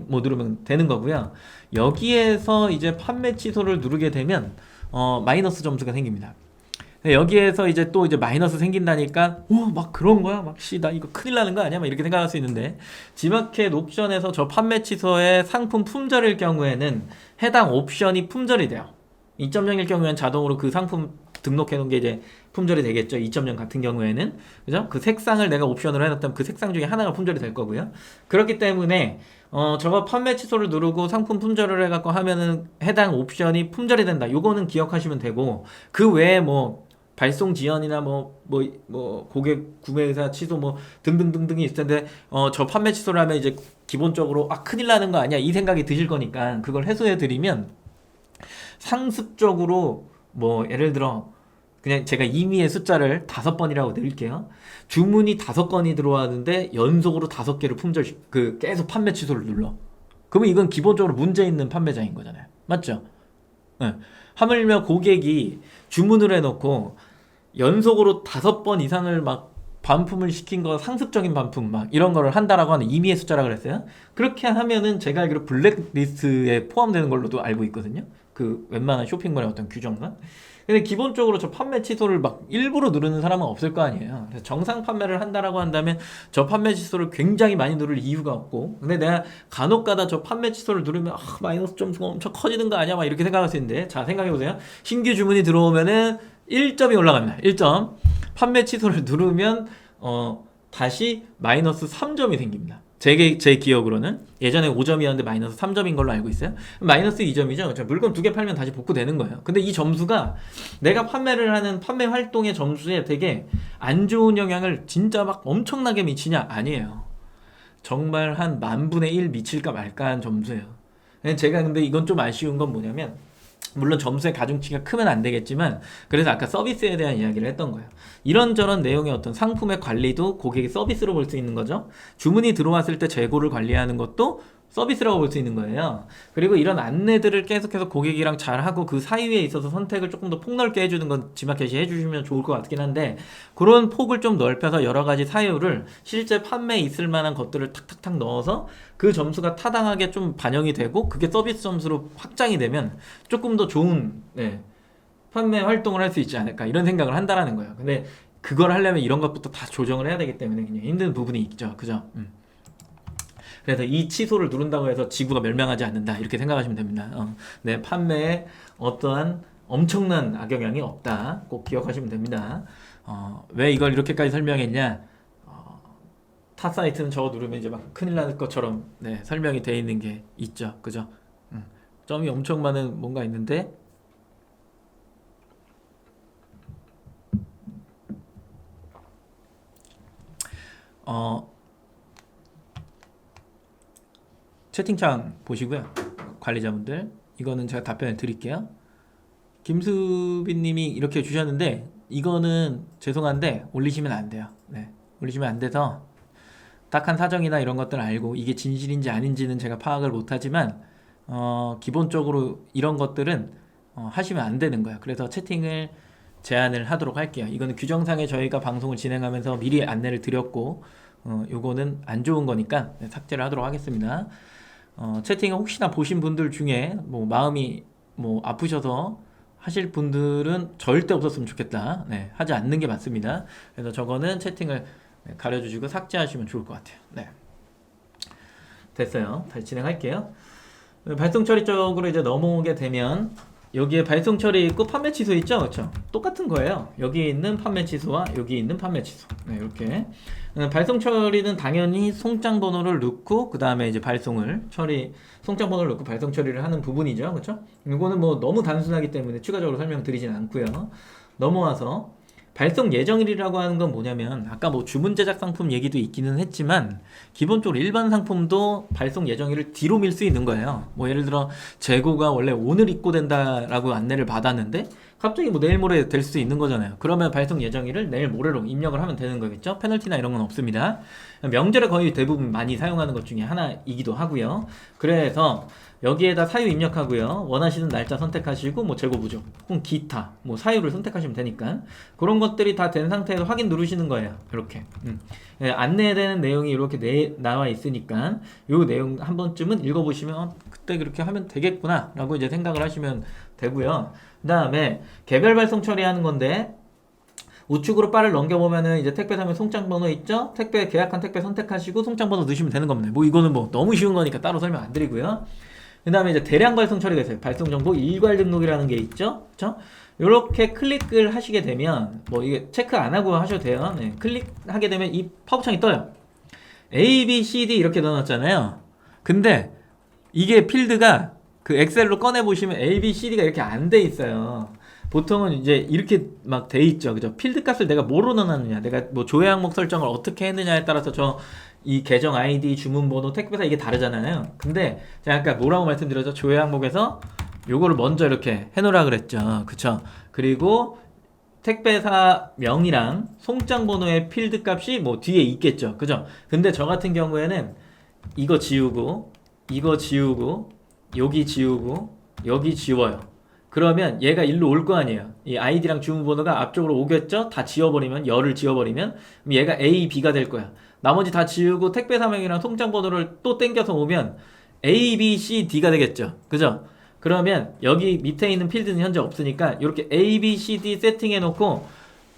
뭐 누르면 되는 거고요. 여기에서 이제 판매 취소를 누르게 되면 마이너스 점수가 생깁니다. 네, 여기에서 이제 또 이제 마이너스 생긴다니까, 막 그런 거야? 나 이거 큰일 나는 거 아니야? 막 이렇게 생각할 수 있는데, 지마켓 옵션에서 저 판매 취소의 상품 품절일 경우에는 해당 옵션이 품절이 돼요. 2.0일 경우에는 자동으로 그 상품 등록해 놓은 게 이제 품절이 되겠죠. 2.0 같은 경우에는. 그죠? 그 색상을 내가 옵션으로 해놨다면 그 색상 중에 하나가 품절이 될 거고요. 그렇기 때문에 저거 판매 취소를 누르고 상품 품절을 해갖고 하면은 해당 옵션이 품절이 된다. 요거는 기억하시면 되고, 그 외에 뭐 발송 지연이나 고객 구매 의사 취소 뭐 등등등등이 있을 텐데 저 판매 취소를 하면 이제 기본적으로 큰일 나는 거 아니야 이 생각이 드실 거니까 그걸 해소해 드리면 상습적으로 뭐 예를 들어 그냥 제가 임의의 숫자를 5번이라고 드릴게요. 주문이 5건이 들어왔는데 연속으로 5개를 계속 판매 취소를 눌러. 그러면 이건 기본적으로 문제 있는 판매자인 거잖아요. 맞죠? 네. 하물며 고객이 주문을 해놓고 연속으로 5번 이상을 막 반품을 시킨 거 상습적인 반품 막 이런 거를 한다라고 하는 임의의 숫자라 그랬어요. 그렇게 하면은 제가 알기로 블랙리스트에 포함되는 걸로도 알고 있거든요. 그 웬만한 쇼핑몰의 어떤 규정과. 근데 기본적으로 저 판매 취소를 막 일부러 누르는 사람은 없을 거 아니에요. 그래서 정상 판매를 한다라고 한다면 저 판매 취소를 굉장히 많이 누를 이유가 없고, 근데 내가 간혹가다 저 판매 취소를 누르면 마이너스 점수가 엄청 커지는 거 아니야 막 이렇게 생각할 수 있는데, 자 생각해 보세요. 신규 주문이 들어오면은 1점이 올라갑니다. 1점. 판매 취소를 누르면 다시 마이너스 3점이 생깁니다. 제 기억으로는 예전에 5점이었는데 마이너스 3점인 걸로 알고 있어요. 마이너스 2점이죠. 물건 2개 팔면 다시 복구되는 거예요. 근데 이 점수가 내가 판매를 하는 판매 활동의 점수에 되게 안 좋은 영향을 진짜 막 엄청나게 미치냐? 아니에요. 정말 한 10,000분의 1 미칠까 말까한 점수예요. 제가 근데 이건 좀 아쉬운 건 뭐냐면, 물론 점수의 가중치가 크면 안 되겠지만, 그래서 아까 서비스에 대한 이야기를 했던 거예요. 이런저런 내용의 어떤 상품의 관리도 고객이 서비스로 볼 수 있는 거죠. 주문이 들어왔을 때 재고를 관리하는 것도 서비스라고 볼 수 있는 거예요. 그리고 이런 안내들을 계속해서 고객이랑 잘하고 그 사이에 있어서 선택을 조금 더 폭넓게 해주는 건 지마켓이 해주시면 좋을 것 같긴 한데, 그런 폭을 좀 넓혀서 여러 가지 사유를 실제 판매에 있을 만한 것들을 탁탁탁 넣어서 그 점수가 타당하게 좀 반영이 되고 그게 서비스 점수로 확장이 되면 조금 더 좋은 판매 활동을 할 수 있지 않을까 이런 생각을 한다라는 거예요. 근데 그걸 하려면 이런 것부터 다 조정을 해야 되기 때문에 그냥 힘든 부분이 있죠. 그죠? 그래서 이 취소를 누른다고 해서 지구가 멸망하지 않는다 이렇게 생각하시면 됩니다. 내 판매에 어떠한 엄청난 악영향이 없다 꼭 기억하시면 됩니다. 왜 이걸 이렇게까지 설명했냐? 타 사이트는 저거 누르면 이제 막 큰일 날 것처럼 설명이 돼 있는 게 있죠. 그죠? 점이 엄청 많은 뭔가 있는데 채팅창 보시고요. 관리자분들 이거는 제가 답변을 드릴게요. 김수빈님이 이렇게 주셨는데 이거는 죄송한데 올리시면 안 돼요. 올리시면 안 돼서 딱한 사정이나 이런 것들을 알고 이게 진실인지 아닌지는 제가 파악을 못하지만 기본적으로 이런 것들은 하시면 안 되는 거예요. 그래서 채팅을 제한을 하도록 할게요. 이거는 규정상에 저희가 방송을 진행하면서 미리 안내를 드렸고 요거는 안 좋은 거니까 삭제를 하도록 하겠습니다. 채팅을 혹시나 보신 분들 중에 뭐 마음이 뭐 아프셔서 하실 분들은 절대 없었으면 좋겠다. 하지 않는 게 맞습니다. 그래서 저거는 채팅을 가려주시고 삭제하시면 좋을 것 같아요. 됐어요. 다시 진행할게요. 발송 처리 쪽으로 이제 넘어오게 되면 여기에 발송 처리 있고 판매 취소 있죠, 그렇죠? 똑같은 거예요. 여기 있는 판매 취소와 여기 있는 판매 취소. 이렇게 발송 처리는 당연히 송장 번호를 넣고 그 다음에 이제 송장 번호를 넣고 발송 처리를 하는 부분이죠, 그렇죠? 이거는 뭐 너무 단순하기 때문에 추가적으로 설명드리진 않고요. 넘어와서 발송 예정일이라고 하는 건 뭐냐면, 아까 뭐 주문 제작 상품 얘기도 있기는 했지만 기본적으로 일반 상품도 발송 예정일을 뒤로 밀 수 있는 거예요. 뭐 예를 들어 재고가 원래 오늘 입고된다라고 안내를 받았는데 갑자기 뭐 내일 모레 될 수 있는 거잖아요. 그러면 발송 예정일을 내일 모레로 입력을 하면 되는 거겠죠. 페널티나 이런 건 없습니다. 명절에 거의 대부분 많이 사용하는 것 중에 하나이기도 하고요. 그래서 여기에다 사유 입력하고요. 원하시는 날짜 선택하시고 뭐 재고 부족 혹은 기타 뭐 사유를 선택하시면 되니까 그런 것들이 다 된 상태에서 확인 누르시는 거예요. 이렇게 안내되는 내용이 이렇게 나와 있으니까 요 내용 한 번쯤은 읽어보시면 그때 그렇게 하면 되겠구나 라고 이제 생각을 하시면 되고요. 그 다음에 개별 발송 처리하는 건데, 우측으로 바를 넘겨보면은 이제 택배 사면 송장 번호 있죠? 계약한 택배 선택하시고 송장 번호 넣으시면 되는 겁니다. 뭐 이거는 뭐 너무 쉬운 거니까 따로 설명 안 드리고요. 그 다음에 이제 대량 발송 처리가 있어요. 발송 정보 일괄 등록이라는 게 있죠. 그쵸? 이렇게 클릭을 하시게 되면 뭐 이게 체크 안 하고 하셔도 돼요. 네, 클릭하게 되면 이 팝업창이 떠요. A, B, C, D 이렇게 넣어놨잖아요. 근데 이게 필드가 그 엑셀로 꺼내 보시면 A, B, C, D가 이렇게 안 돼 있어요. 보통은 이제 이렇게 막 돼 있죠. 그죠? 필드 값을 내가 뭐로 넣어놨느냐, 내가 뭐 조회 항목 설정을 어떻게 했느냐에 따라서 이 계정 아이디, 주문번호, 택배사 이게 다르잖아요. 근데 제가 아까 뭐라고 말씀드렸죠? 조회 항목에서 요거를 먼저 이렇게 해놓으라 그랬죠. 그쵸? 그리고 택배사 명이랑 송장 번호의 필드 값이 뭐 뒤에 있겠죠. 그죠? 근데 저 같은 경우에는 이거 지우고, 이거 지우고, 여기 지우고, 여기 지워요. 그러면 얘가 일로 올 거 아니에요. 이 아이디랑 주문번호가 앞쪽으로 오겠죠? 다 지워버리면, 열을 지워버리면, 그럼 얘가 A, B가 될 거야. 나머지 다 지우고 택배사명이랑 송장번호를 또 땡겨서 오면 A, B, C, D가 되겠죠. 그죠? 그러면 여기 밑에 있는 필드는 현재 없으니까 이렇게 A, B, C, D 세팅해 놓고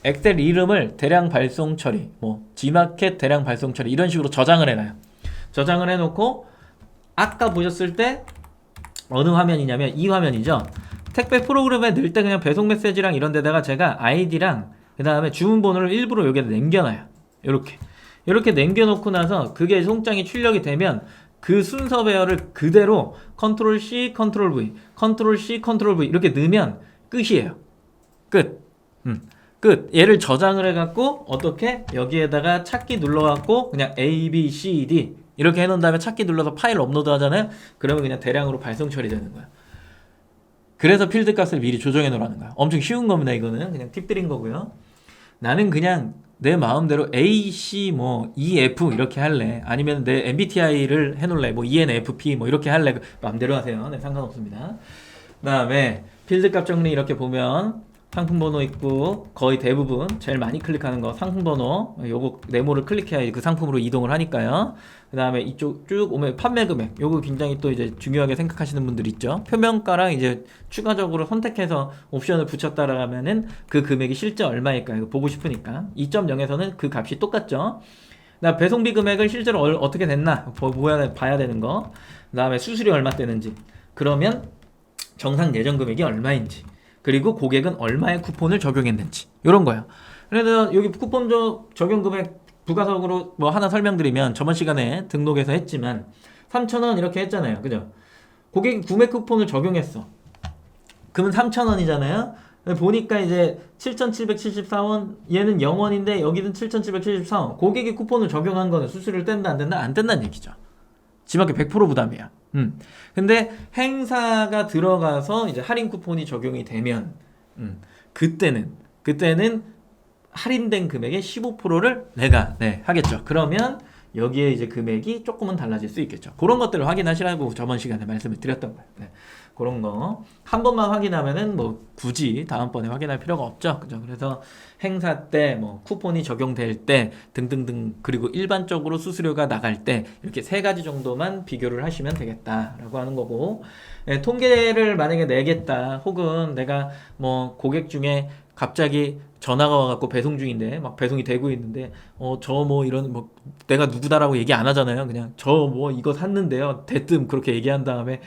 엑셀 이름을 대량 발송 처리, 뭐 G마켓 대량 발송 처리 이런 식으로 저장을 해놔요. 저장을 해놓고 아까 보셨을 때 어느 화면이냐면 이 화면이죠. 택배 프로그램에 넣을 때 그냥 배송 메시지랑 이런 데다가 제가 아이디랑 그 다음에 주문번호를 일부러 여기다 남겨놔요. 이렇게 남겨놓고 나서 그게 송장이 출력이 되면 그 순서 배열을 그대로 컨트롤 C, 컨트롤 V, 컨트롤 C, 컨트롤 V 이렇게 넣으면 끝이에요. 끝. 끝. 얘를 저장을 해갖고 어떻게 여기에다가 찾기 눌러갖고 그냥 A, B, C, D 이렇게 해놓은 다음에 찾기 눌러서 파일 업로드 하잖아요. 그러면 그냥 대량으로 발송 처리되는 거야. 그래서 필드 값을 미리 조정해 놓으라는 거야. 엄청 쉬운 겁니다. 이거는 그냥 팁 드린 거고요. 나는 그냥 내 마음대로 A, C, 뭐 E, F 이렇게 할래. 아니면 내 MBTI를 해놓을래. 뭐 ENFP 뭐 이렇게 할래. 마음대로 하세요. 네, 상관없습니다. 그 다음에 필드값 정리 이렇게 보면 상품 번호 있고 거의 대부분 제일 많이 클릭하는 거 상품 번호 요거 네모를 클릭해야 그 상품으로 이동을 하니까요. 그 다음에 이쪽 쭉 오면 판매 금액 요거 굉장히 또 이제 중요하게 생각하시는 분들 있죠. 표명가랑 이제 추가적으로 선택해서 옵션을 붙였다라면은 그 금액이 실제 얼마일까 이거 보고 싶으니까 2.0에서는 그 값이 똑같죠. 나 배송비 금액을 실제로 어떻게 됐나 봐야 되는 거. 그 다음에 수수료 얼마 되는지. 그러면 정상 예정 금액이 얼마인지. 그리고 고객은 얼마의 쿠폰을 적용했는지 이런 거예요. 그래서 여기 쿠폰 적용 금액 부가적으로 뭐 하나 설명드리면 저번 시간에 등록해서 했지만 3,000원 이렇게 했잖아요. 그죠? 고객이 구매 쿠폰을 적용했어. 그러면 3,000원이잖아요. 보니까 이제 7,774원 얘는 0원인데 여기는 7,774원. 고객이 쿠폰을 적용한 거는 수수료를 뗀다 안 뗀다? 안 뗀다는 얘기죠. 지마켓 100% 부담이야. 근데 행사가 들어가서 이제 할인 쿠폰이 적용이 되면 그때는 할인된 금액의 15%를 내가 하겠죠. 그러면 여기에 이제 금액이 조금은 달라질 수 있겠죠. 그런 것들을 확인하시라고 저번 시간에 말씀을 드렸던 거예요. 네. 그런 거 한 번만 확인하면은 뭐 굳이 다음번에 확인할 필요가 없죠. 그죠? 그래서 행사 때 뭐 쿠폰이 적용될 때 등등등 그리고 일반적으로 수수료가 나갈 때 이렇게 세 가지 정도만 비교를 하시면 되겠다라고 하는 거고 네, 통계를 만약에 내겠다 혹은 내가 뭐 고객 중에 갑자기 전화가 와갖고 배송 중인데 막 배송이 되고 있는데 저 뭐 이런 뭐 내가 누구다라고 얘기 안 하잖아요. 그냥 저 뭐 이거 샀는데요. 대뜸 그렇게 얘기한 다음에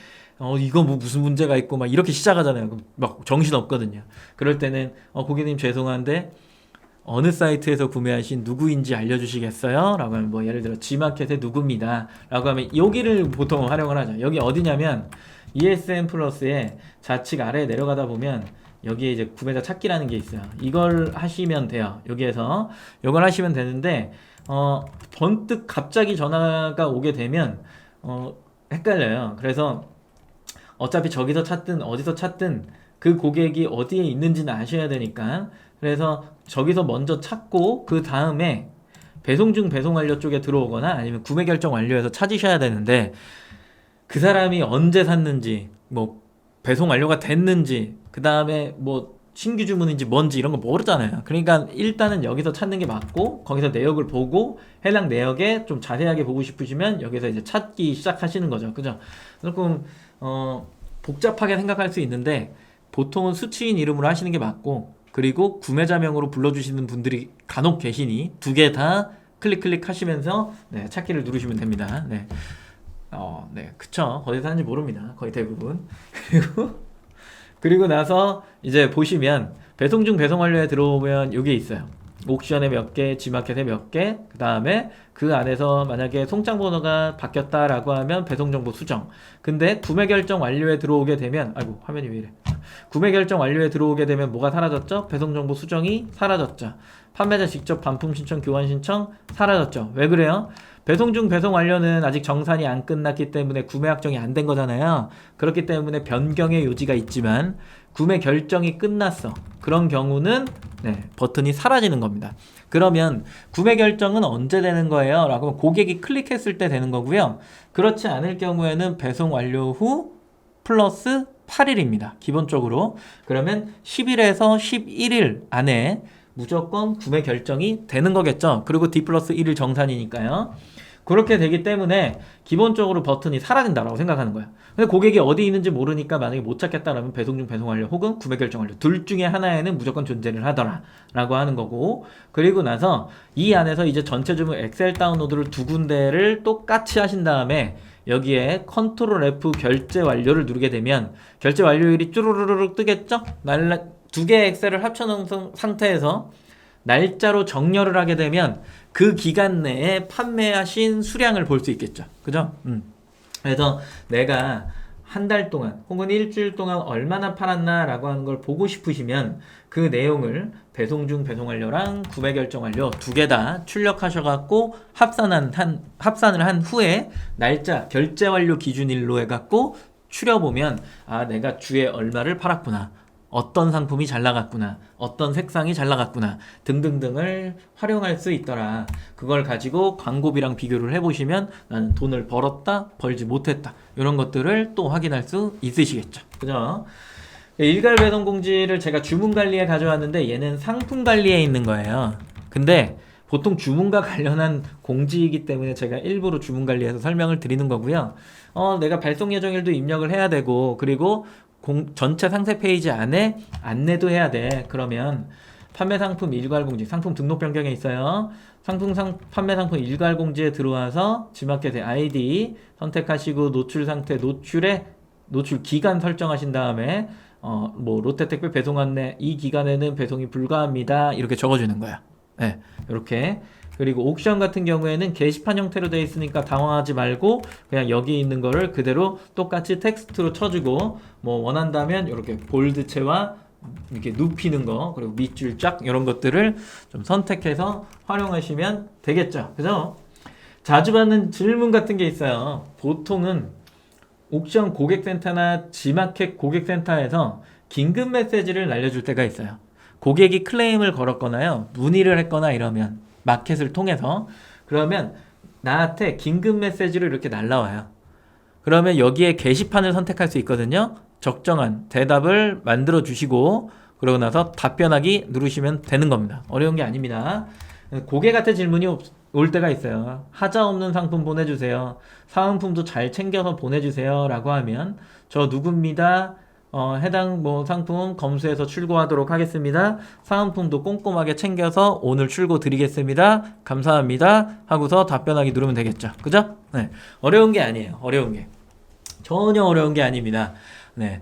이거 뭐 무슨 문제가 있고 막 이렇게 시작하잖아요. 막 정신 없거든요. 그럴 때는 고객님 죄송한데 어느 사이트에서 구매하신 누구인지 알려주시겠어요? 라고 하면 뭐 예를 들어 G마켓의 누구입니다. 라고 하면 여기를 보통 활용을 하죠. 여기 어디냐면 ESN 플러스의 좌측 아래에 내려가다 보면 여기에 이제 구매자 찾기라는 게 있어요. 이걸 하시면 돼요. 여기에서 이걸 하시면 되는데 번뜩 갑자기 전화가 오게 되면 헷갈려요. 그래서 어차피 저기서 찾든 어디서 찾든 그 고객이 어디에 있는지는 아셔야 되니까 그래서 저기서 먼저 찾고 그 다음에 배송 중 배송 완료 쪽에 들어오거나 아니면 구매 결정 완료해서 찾으셔야 되는데 그 사람이 언제 샀는지 뭐 배송 완료가 됐는지 그 다음에 뭐 신규 주문인지 뭔지 이런 거 모르잖아요. 그러니까 일단은 여기서 찾는 게 맞고 거기서 내역을 보고 해당 내역에 좀 자세하게 보고 싶으시면 여기서 이제 찾기 시작하시는 거죠. 그죠? 조금 복잡하게 생각할 수 있는데 보통은 수취인 이름으로 하시는 게 맞고 그리고 구매자명으로 불러주시는 분들이 간혹 계시니 두 개 다 클릭 하시면서 찾기를 누르시면 됩니다. 네. 네, 그쵸. 어디 사는지 모릅니다. 거의 대부분. 그리고 그리고 나서 이제 보시면 배송 중 배송 완료에 들어오면 이게 있어요. 옥션에 몇 개, 지마켓에 몇 개, 그 다음에 그 안에서 만약에 송장 번호가 바뀌었다라고 하면 배송 정보 수정. 근데 구매 결정 완료에 들어오게 되면, 아이고, 화면이 왜 이래. 구매 결정 완료에 들어오게 되면 뭐가 사라졌죠? 배송 정보 수정이 사라졌죠. 판매자 직접 반품 신청, 교환 신청 사라졌죠. 왜 그래요? 배송 중 배송 완료는 아직 정산이 안 끝났기 때문에 구매 확정이 안 된 거잖아요. 그렇기 때문에 변경의 요지가 있지만 구매 결정이 끝났어. 그런 경우는 버튼이 사라지는 겁니다. 그러면 구매 결정은 언제 되는 거예요? 라고 하면 고객이 클릭했을 때 되는 거고요. 그렇지 않을 경우에는 배송 완료 후 플러스 8일입니다. 기본적으로. 그러면 10일에서 11일 안에 무조건 구매 결정이 되는 거겠죠. 그리고 D 플러스 1일 정산이니까요. 그렇게 되기 때문에 기본적으로 버튼이 사라진다라고 생각하는 거야. 근데 고객이 어디 있는지 모르니까 만약에 못 찾겠다라면 배송 중 배송 완료 혹은 구매 결정 완료 둘 중에 하나에는 무조건 존재를 하더라 라고 하는 거고, 그리고 나서 이 안에서 이제 전체 주문 엑셀 다운로드를 두 군데를 똑같이 하신 다음에 여기에 컨트롤 F 결제 완료를 누르게 되면 결제 완료일이 쭈루루룩 뜨겠죠? 두 개의 엑셀을 합쳐놓은 상태에서 날짜로 정렬을 하게 되면 그 기간 내에 판매하신 수량을 볼 수 있겠죠. 그죠? 그래서 내가 한 달 동안 혹은 일주일 동안 얼마나 팔았나 라고 하는 걸 보고 싶으시면 그 내용을 배송 중 배송 완료랑 구매 결정 완료 두 개 다 출력하셔갖고 합산을 한 후에 날짜 결제 완료 기준일로 해갖고 추려보면 내가 주에 얼마를 팔았구나, 어떤 상품이 잘 나갔구나, 어떤 색상이 잘 나갔구나 등등등을 활용할 수 있더라. 그걸 가지고 광고비랑 비교를 해보시면 나는 돈을 벌었다, 벌지 못했다 이런 것들을 또 확인할 수 있으시겠죠. 그죠? 일괄 배송 공지를 제가 주문 관리에 가져왔는데 얘는 상품 관리에 있는 거예요. 근데 보통 주문과 관련한 공지이기 때문에 제가 일부러 주문 관리에서 설명을 드리는 거고요. 내가 발송 예정일도 입력을 해야 되고, 그리고 전체 상세 페이지 안에 안내도 해야 돼. 그러면 판매 상품 일괄 공지, 상품 등록 변경에 있어요. 판매 상품 일괄 공지에 들어와서 지마켓의 아이디 선택하시고 노출 상태, 노출 기간 설정하신 다음에 롯데택배 배송 안내 이 기간에는 배송이 불가합니다 이렇게 적어주는 거야. 네, 이렇게. 그리고 옥션 같은 경우에는 게시판 형태로 되어 있으니까 당황하지 말고 그냥 여기 있는 거를 그대로 똑같이 텍스트로 쳐주고, 원한다면 이렇게 볼드체와 이렇게 눕히는 거, 그리고 밑줄 쫙 이런 것들을 좀 선택해서 활용하시면 되겠죠. 그죠? 자주 받는 질문 같은 게 있어요. 보통은 옥션 고객센터나 지마켓 고객센터에서 긴급 메시지를 날려줄 때가 있어요. 고객이 클레임을 걸었거나요, 문의를 했거나 이러면 마켓을 통해서, 그러면 나한테 긴급 메시지를 이렇게 날라와요. 그러면 여기에 게시판을 선택할 수 있거든요. 적정한 대답을 만들어 주시고 그러고 나서 답변하기 누르시면 되는 겁니다. 어려운 게 아닙니다. 고객한테 질문이 올 때가 있어요. 하자 없는 상품 보내주세요. 사은품도 잘 챙겨서 보내주세요 라고 하면 저 누굽니다. 해당 상품 검수해서 출고하도록 하겠습니다. 사은품도 꼼꼼하게 챙겨서 오늘 출고 드리겠습니다. 감사합니다. 하고서 답변하기 누르면 되겠죠. 그죠? 네. 어려운 게 아니에요. 어려운 게. 전혀 어려운 게 아닙니다. 네.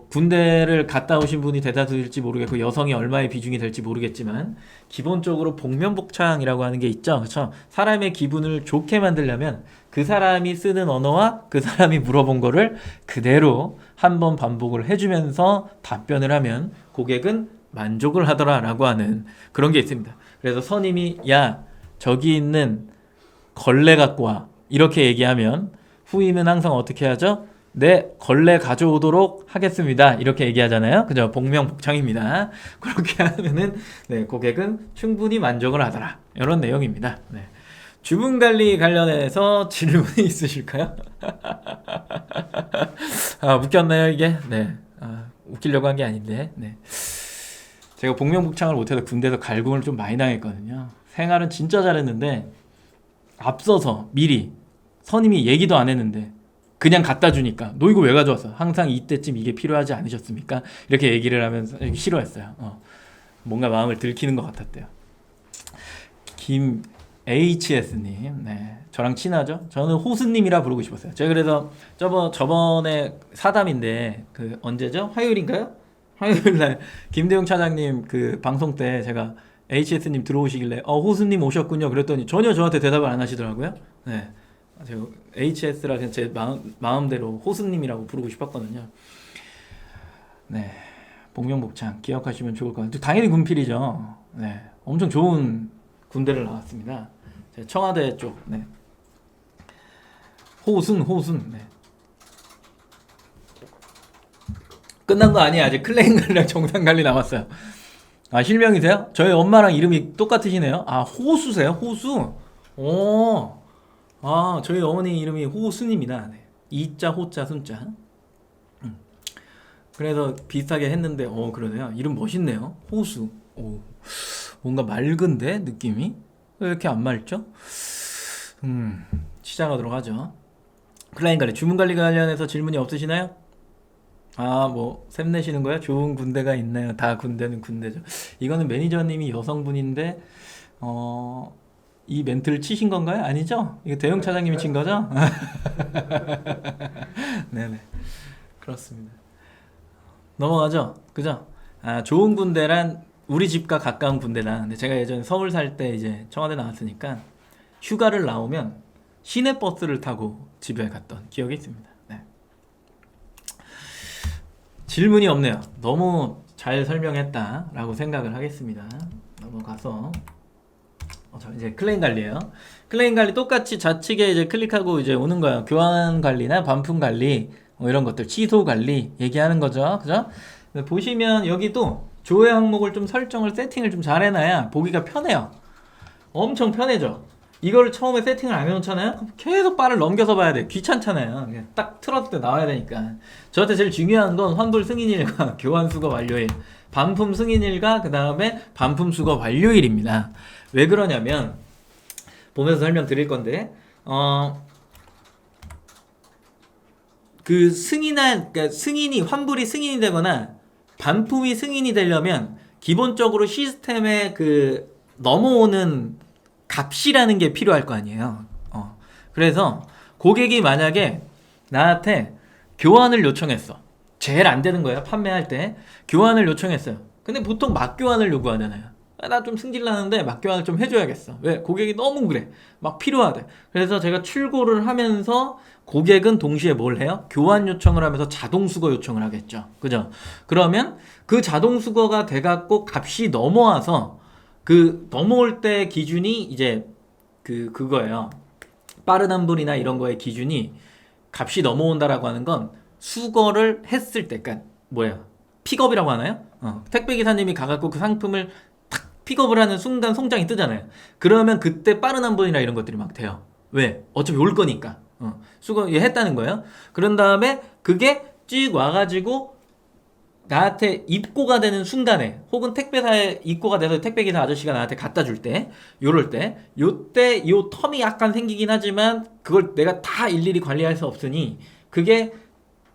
군대를 갔다 오신 분이 대다수일지 모르겠고 여성이 얼마의 비중이 될지 모르겠지만 기본적으로 복면복창이라고 하는 게 있죠. 그렇죠? 사람의 기분을 좋게 만들려면 그 사람이 쓰는 언어와 그 사람이 물어본 거를 그대로 한번 반복을 해주면서 답변을 하면 고객은 만족을 하더라라고 하는 그런 게 있습니다. 그래서 선임이 야 저기 있는 걸레 갖고 와 이렇게 얘기하면 후임은 항상 어떻게 하죠? 네, 걸레 가져오도록 하겠습니다. 이렇게 얘기하잖아요. 그죠? 복명복창입니다. 그렇게 하면은, 고객은 충분히 만족을 하더라. 이런 내용입니다. 네. 주문 관리 관련해서 질문이 있으실까요? 웃겼나요, 이게? 네. 웃기려고 한 게 아닌데, 네. 제가 복명복창을 못해서 군대에서 갈굼을 좀 많이 당했거든요. 생활은 진짜 잘했는데, 앞서서 미리 선임이 얘기도 안 했는데, 그냥 갖다 주니까 너 이거 왜 가져왔어? 항상 이때쯤 이게 필요하지 않으셨습니까? 이렇게 얘기를 하면서 싫어했어요. 뭔가 마음을 들키는 것 같았대요. HS님, 네, 저랑 친하죠? 저는 호수님이라 부르고 싶었어요. 제가 그래서 저번에 사담인데 그 언제죠? 화요일인가요? 화요일날 김대웅 차장님 그 방송 때 제가 HS님 들어오시길래 호수님 오셨군요. 그랬더니 전혀 저한테 대답을 안 하시더라고요. 네, 제가 HS라 그냥 제 마음대로 호수님이라고 부르고 싶었거든요. 네, 복명복창 기억하시면 좋을 것 같아요. 당연히 군필이죠. 네, 엄청 좋은 군대를 나왔습니다. 청와대 쪽, 네. 호순, 네. 끝난 거 아니에요. 아직 클레인관리랑 정상관리 남았어요. 아, 실명이세요? 저희 엄마랑 이름이 똑같으시네요. 아, 호수세요? 호수? 오, 아, 저희 어머니 이름이 호순입니다. 네. 이자, 호자, 순자. 그래서 비슷하게 했는데, 그러네요. 이름 멋있네요. 호수. 오, 뭔가 맑은데, 느낌이? 왜 이렇게 안 맑죠? 시작하도록 하죠. 클라인 관리, 주문 관리 관련해서 질문이 없으시나요? 아, 뭐, 샘내시는 거야? 좋은 군대가 있나요? 다 군대는 군대죠. 이거는 매니저님이 여성분인데, 이 멘트를 치신 건가요? 아니죠? 이거 대형 차장님이 친 거죠? 네네. 그렇습니다. 넘어가죠? 그죠? 아, 좋은 군대란 우리 집과 가까운 군대다. 근데 제가 예전에 서울 살 때 이제 청와대 나왔으니까 휴가를 나오면 시내버스를 타고 집에 갔던 기억이 있습니다. 네. 질문이 없네요. 너무 잘 설명했다라고 생각을 하겠습니다. 넘어가서 이제 클레임 관리예요. 클레임 관리 똑같이 좌측에 이제 클릭하고 이제 오는 거예요. 교환 관리나 반품 관리 뭐 이런 것들 취소 관리 얘기하는 거죠. 그죠? 보시면 여기도 조회 항목을 좀 설정을 세팅을 좀 잘 해놔야 보기가 편해요. 엄청 편해져. 이거를 처음에 세팅을 안 해놓잖아요. 계속 바를 넘겨서 봐야 돼. 귀찮잖아요. 그냥 딱 틀었을 때 나와야 되니까. 저한테 제일 중요한 건 환불 승인일과 교환 수거 완료일, 반품 승인일과 그 다음에 반품 수거 완료일입니다. 왜 그러냐면 보면서 설명드릴 건데 그 그러니까 승인이 환불이 승인이 되거나 반품이 승인이 되려면 기본적으로 시스템에 그 넘어오는 값이라는 게 필요할 거 아니에요. 그래서 고객이 만약에 나한테 교환을 요청했어. 제일 안 되는 거예요. 판매할 때 교환을 요청했어요. 근데 보통 막교환을 요구하잖아요. 나 좀 승질나는데 막교환을 좀 해줘야겠어. 왜? 고객이 너무 그래. 막 필요하대. 그래서 제가 출고를 하면서 고객은 동시에 뭘 해요? 교환 요청을 하면서 자동 수거 요청을 하겠죠. 그죠? 그러면 그 자동 수거가 돼갖고 값이 넘어와서 그 넘어올 때 기준이 이제 그거예요. 빠른 환불이나 이런 거의 기준이 값이 넘어온다라고 하는 건 수거를 했을 때, 그러니까 뭐예요? 픽업이라고 하나요? 택배 기사님이 가갖고 그 상품을 탁 픽업을 하는 순간 송장이 뜨잖아요. 그러면 그때 빠른 환불이나 이런 것들이 막 돼요. 왜? 어차피 올 거니까. 수거 했다는 거예요. 그런 다음에 그게 쭉 와가지고 나한테 입고가 되는 순간에 혹은 택배사에 입고가 돼서 택배기사 아저씨가 나한테 갖다 줄 때 요럴 때 요때 요 텀이 약간 생기긴 하지만 그걸 내가 다 일일이 관리할 수 없으니 그게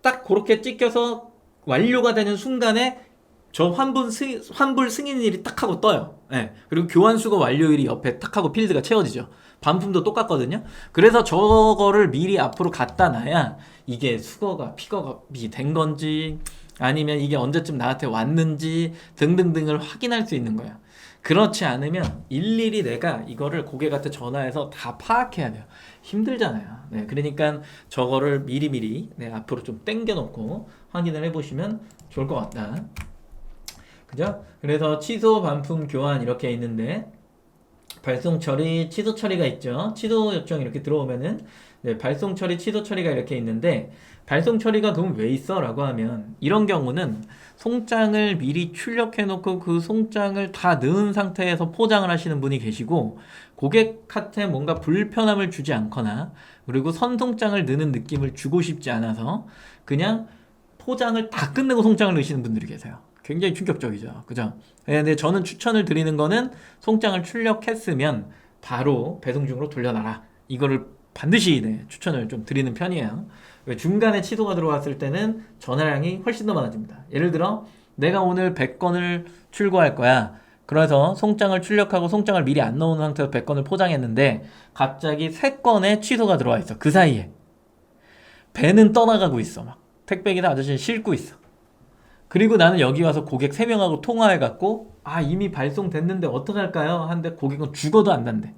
딱 그렇게 찍혀서 완료가 되는 순간에 저 환불 승인일이 딱 하고 떠요. 네. 그리고 교환 수거 완료일이 옆에 딱 하고 필드가 채워지죠. 반품도 똑같거든요. 그래서 저거를 미리 앞으로 갖다 놔야 이게 수거가 픽업이 된 건지 아니면 이게 언제쯤 나한테 왔는지 등등등을 확인할 수 있는 거예요. 그렇지 않으면 일일이 내가 이거를 고객한테 전화해서 다 파악해야 돼요. 힘들잖아요. 네, 그러니까 저거를 미리미리 앞으로 좀 당겨놓고 확인을 해보시면 좋을 것 같다. 그죠? 그래서 취소, 반품, 교환 이렇게 있는데 발송 처리, 취소 처리가 있죠. 취소 요청 이렇게 들어오면은 발송 처리, 취소 처리가 이렇게 있는데 발송 처리가 그럼 왜 있어? 라고 하면 이런 경우는 송장을 미리 출력해 놓고 그 송장을 다 넣은 상태에서 포장을 하시는 분이 계시고 고객한테 뭔가 불편함을 주지 않거나 그리고 선송장을 넣는 느낌을 주고 싶지 않아서 그냥 포장을 다 끝내고 송장을 넣으시는 분들이 계세요. 굉장히 충격적이죠. 그죠? 근데 저는 추천을 드리는 거는 송장을 출력했으면 바로 배송 중으로 돌려놔라. 이거를 반드시 추천을 좀 드리는 편이에요. 중간에 취소가 들어왔을 때는 전화량이 훨씬 더 많아집니다. 예를 들어 내가 오늘 100건을 출고할 거야. 그래서 송장을 출력하고 송장을 미리 안 넣은 상태에서 100건을 포장했는데 갑자기 3건에 취소가 들어와 있어. 그 사이에 배는 떠나가고 있어. 막 택배기사 아저씨는 싣고 있어. 그리고 나는 여기 와서 고객 3명하고 통화해갖고 이미 발송됐는데 어떡할까요? 하는데 고객은 죽어도 안 난대.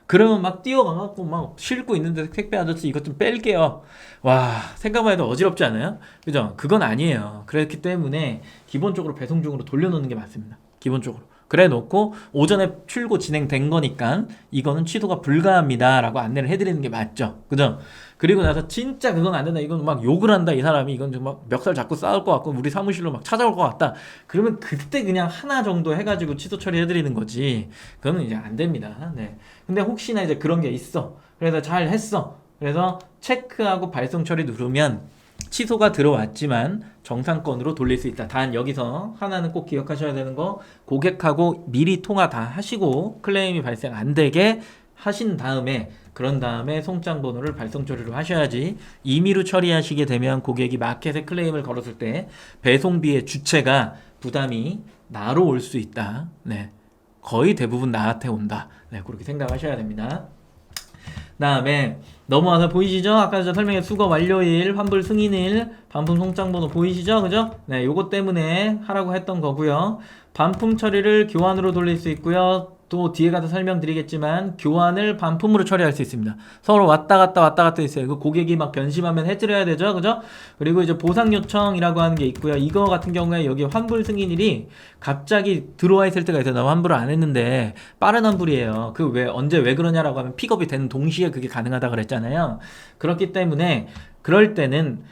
그러면 막 뛰어가갖고 막 싣고 있는데 택배 아저씨 이것 좀 뺄게요. 와, 생각만 해도 어지럽지 않아요? 그죠? 그건 아니에요. 그렇기 때문에 기본적으로 배송 중으로 돌려놓는 게 맞습니다. 기본적으로. 그래 놓고 오전에 출고 진행된 거니까 이거는 취소가 불가합니다 라고 안내를 해드리는 게 맞죠. 그죠? 그리고 나서 진짜 그건 안 된다, 이건 막 욕을 한다, 이 사람이 이건 좀 막 멱살 잡고 싸울 것 같고 우리 사무실로 막 찾아올 것 같다, 그러면 그때 그냥 하나 정도 해가지고 취소 처리해드리는 거지, 그거는 이제 안 됩니다. 네. 근데 혹시나 이제 그런 게 있어, 그래서 잘 했어, 그래서 체크하고 발송 처리 누르면 취소가 들어왔지만 정상건으로 돌릴 수 있다. 단 여기서 하나는 꼭 기억하셔야 되는 거, 고객하고 미리 통화 다 하시고 클레임이 발생 안 되게 하신 다음에, 그런 다음에 송장 번호를 발송 처리로 하셔야지, 임의로 처리하시게 되면 고객이 마켓에 클레임을 걸었을 때 배송비의 주체가 부담이 나로 올 수 있다. 네. 거의 대부분 나한테 온다. 네, 그렇게 생각하셔야 됩니다. 다음에 넘어와서 보이시죠? 아까 저 설명해 수거 완료일, 환불 승인일, 반품 송장 번호 보이시죠? 그죠? 네, 요거 때문에 하라고 했던 거고요. 반품 처리를 교환으로 돌릴 수 있고요. 또 뒤에 가서 설명드리겠지만 교환을 반품으로 처리할 수 있습니다. 서로 왔다 갔다 있어요. 그 고객이 막 변심하면 해드려야 되죠, 그죠? 그리고 이제 보상 요청이라고 하는 게 있고요. 이거 같은 경우에 여기 환불 승인일이 갑자기 들어와 있을 때가 있어요. 나 환불을 안 했는데 빠른 환불이에요. 그 왜 언제 왜 그러냐라고 하면 픽업이 되는 동시에 그게 가능하다 그랬잖아요. 그렇기 때문에 그럴 때는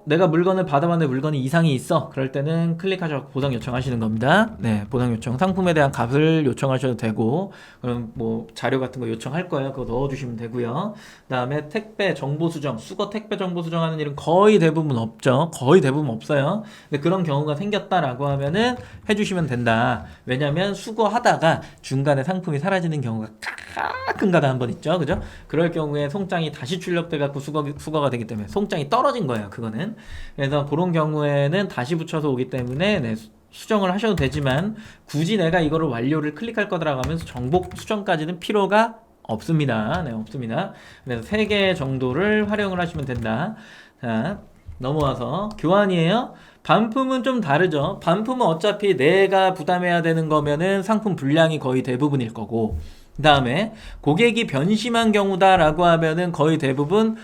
내가 물건을 받아봤는데 물건이 이상이 있어. 그럴 때는 클릭하셔서 보상 요청하시는 겁니다. 네, 보상 요청. 상품에 대한 값을 요청하셔도 되고, 그럼 뭐 자료 같은 거 요청할 거예요. 그거 넣어주시면 되고요. 그다음에 택배 정보 수정, 수거 택배 정보 수정하는 일은 거의 대부분 없죠. 거의 대부분 없어요. 근데 그런 경우가 생겼다라고 하면은 해주시면 된다. 왜냐면 수거하다가 중간에 상품이 사라지는 경우가 가끔가다 한 번 있죠, 그죠? 그럴 경우에 송장이 다시 출력돼 갖고 수거가 되기 때문에 송장이 떨어진 거예요, 그거는. 그래서 그런 경우에는 다시 붙여서 오기 때문에 네, 수정을 하셔도 되지만 굳이 내가 이거를 완료를 클릭할 거라고 하면서 정복 수정까지는 필요가 없습니다. 네, 없습니다. 그래서 3개 정도를 활용을 하시면 된다. 자, 넘어와서 교환이에요. 반품은 좀 다르죠. 반품은 어차피 내가 부담해야 되는 거면은 상품 분량이 거의 대부분일 거고, 그 다음에 고객이 변심한 경우다라고 하면은 거의 대부분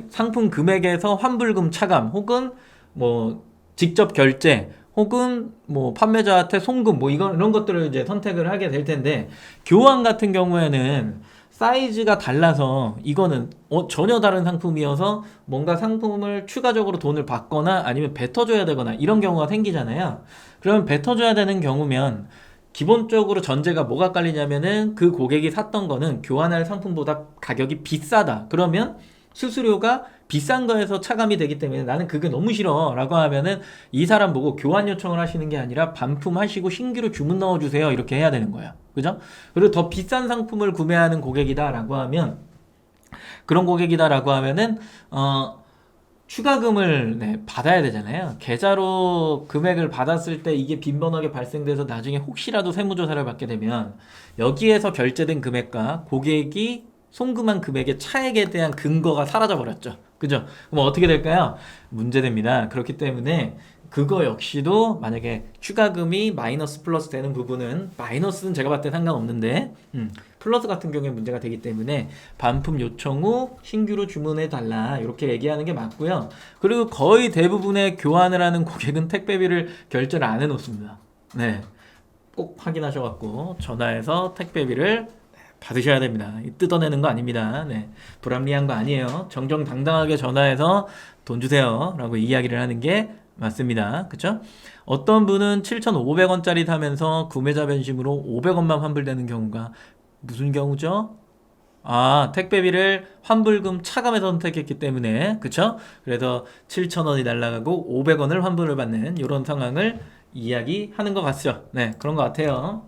상품 금액에서 환불금 차감, 혹은 뭐 직접 결제, 혹은 뭐 판매자한테 송금, 뭐 이런 것들을 이제 선택을 하게 될 텐데, 교환 같은 경우에는 사이즈가 달라서 이거는 전혀 다른 상품이어서 뭔가 상품을 추가적으로 돈을 받거나 아니면 뱉어줘야 되거나 이런 경우가 생기잖아요. 그러면 뱉어줘야 되는 경우면 기본적으로 전제가 뭐가 깔리냐면은 그 고객이 샀던 거는 교환할 상품보다 가격이 비싸다. 그러면 수수료가 비싼 거에서 차감이 되기 때문에 나는 그게 너무 싫어 라고 하면은 이 사람 보고 교환 요청을 하시는 게 아니라 반품하시고 신규로 주문 넣어주세요, 이렇게 해야 되는 거예요. 그죠? 그리고 더 비싼 상품을 구매하는 고객이다 라고 하면, 그런 고객이다 라고 하면은 추가금을 받아야 되잖아요. 계좌로 금액을 받았을 때 이게 빈번하게 발생돼서 나중에 혹시라도 세무조사를 받게 되면 여기에서 결제된 금액과 고객이 송금한 금액의 차액에 대한 근거가 사라져 버렸죠. 그죠? 그럼 어떻게 될까요? 문제됩니다. 그렇기 때문에 그거 역시도 만약에 추가금이 마이너스 플러스 되는 부분은, 마이너스는 제가 봤을 때 상관없는데 플러스 같은 경우에 문제가 되기 때문에 반품 요청 후 신규로 주문해 달라, 이렇게 얘기하는 게 맞고요. 그리고 거의 대부분의 교환을 하는 고객은 택배비를 결제를 안 해놓습니다. 네, 꼭 확인하셔갖고 전화해서 택배비를 받으셔야 됩니다. 뜯어내는 거 아닙니다. 네, 불합리한 거 아니에요. 정정당당하게 전화해서 돈 주세요 라고 이야기를 하는 게 맞습니다. 그쵸? 어떤 분은 7,500원짜리 사면서 구매자 변심으로 500원만 환불되는 경우가 무슨 경우죠? 택배비를 환불금 차감해서 선택했기 때문에, 그쵸? 그래서 7,000원이 날라가고 500원을 환불을 받는 이런 상황을 이야기하는 것 같죠? 네, 그런 것 같아요.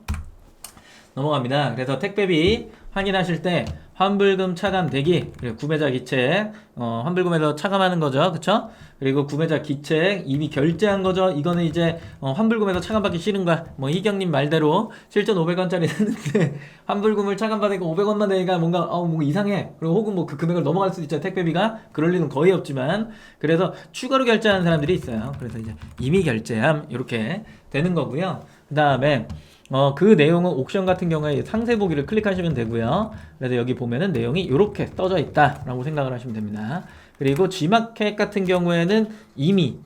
넘어갑니다. 그래서 택배비 확인하실 때 환불금 차감 대기, 그리고 구매자 기체, 환불금에서 차감하는 거죠. 그쵸? 그리고 구매자 기책 이미 결제한 거죠. 이거는 이제 환불금에서 차감받기 싫은 거야. 뭐 희경님 말대로 7,500원짜리 샀는데 환불금을 차감받으니까 500원만 내니까 뭔가 이상해. 그리고 혹은 뭐 그 금액을 넘어갈 수도 있잖아. 택배비가 그럴 리는 거의 없지만 그래서 추가로 결제하는 사람들이 있어요. 그래서 이제 이미 결제함 이렇게 되는 거고요. 그 다음에 그 내용은 옥션 같은 경우에 상세 보기를 클릭하시면 되고요. 그래서 여기 보면은 내용이 이렇게 떠져 있다라고 생각을 하시면 됩니다. 그리고 G마켓 같은 경우에는 이미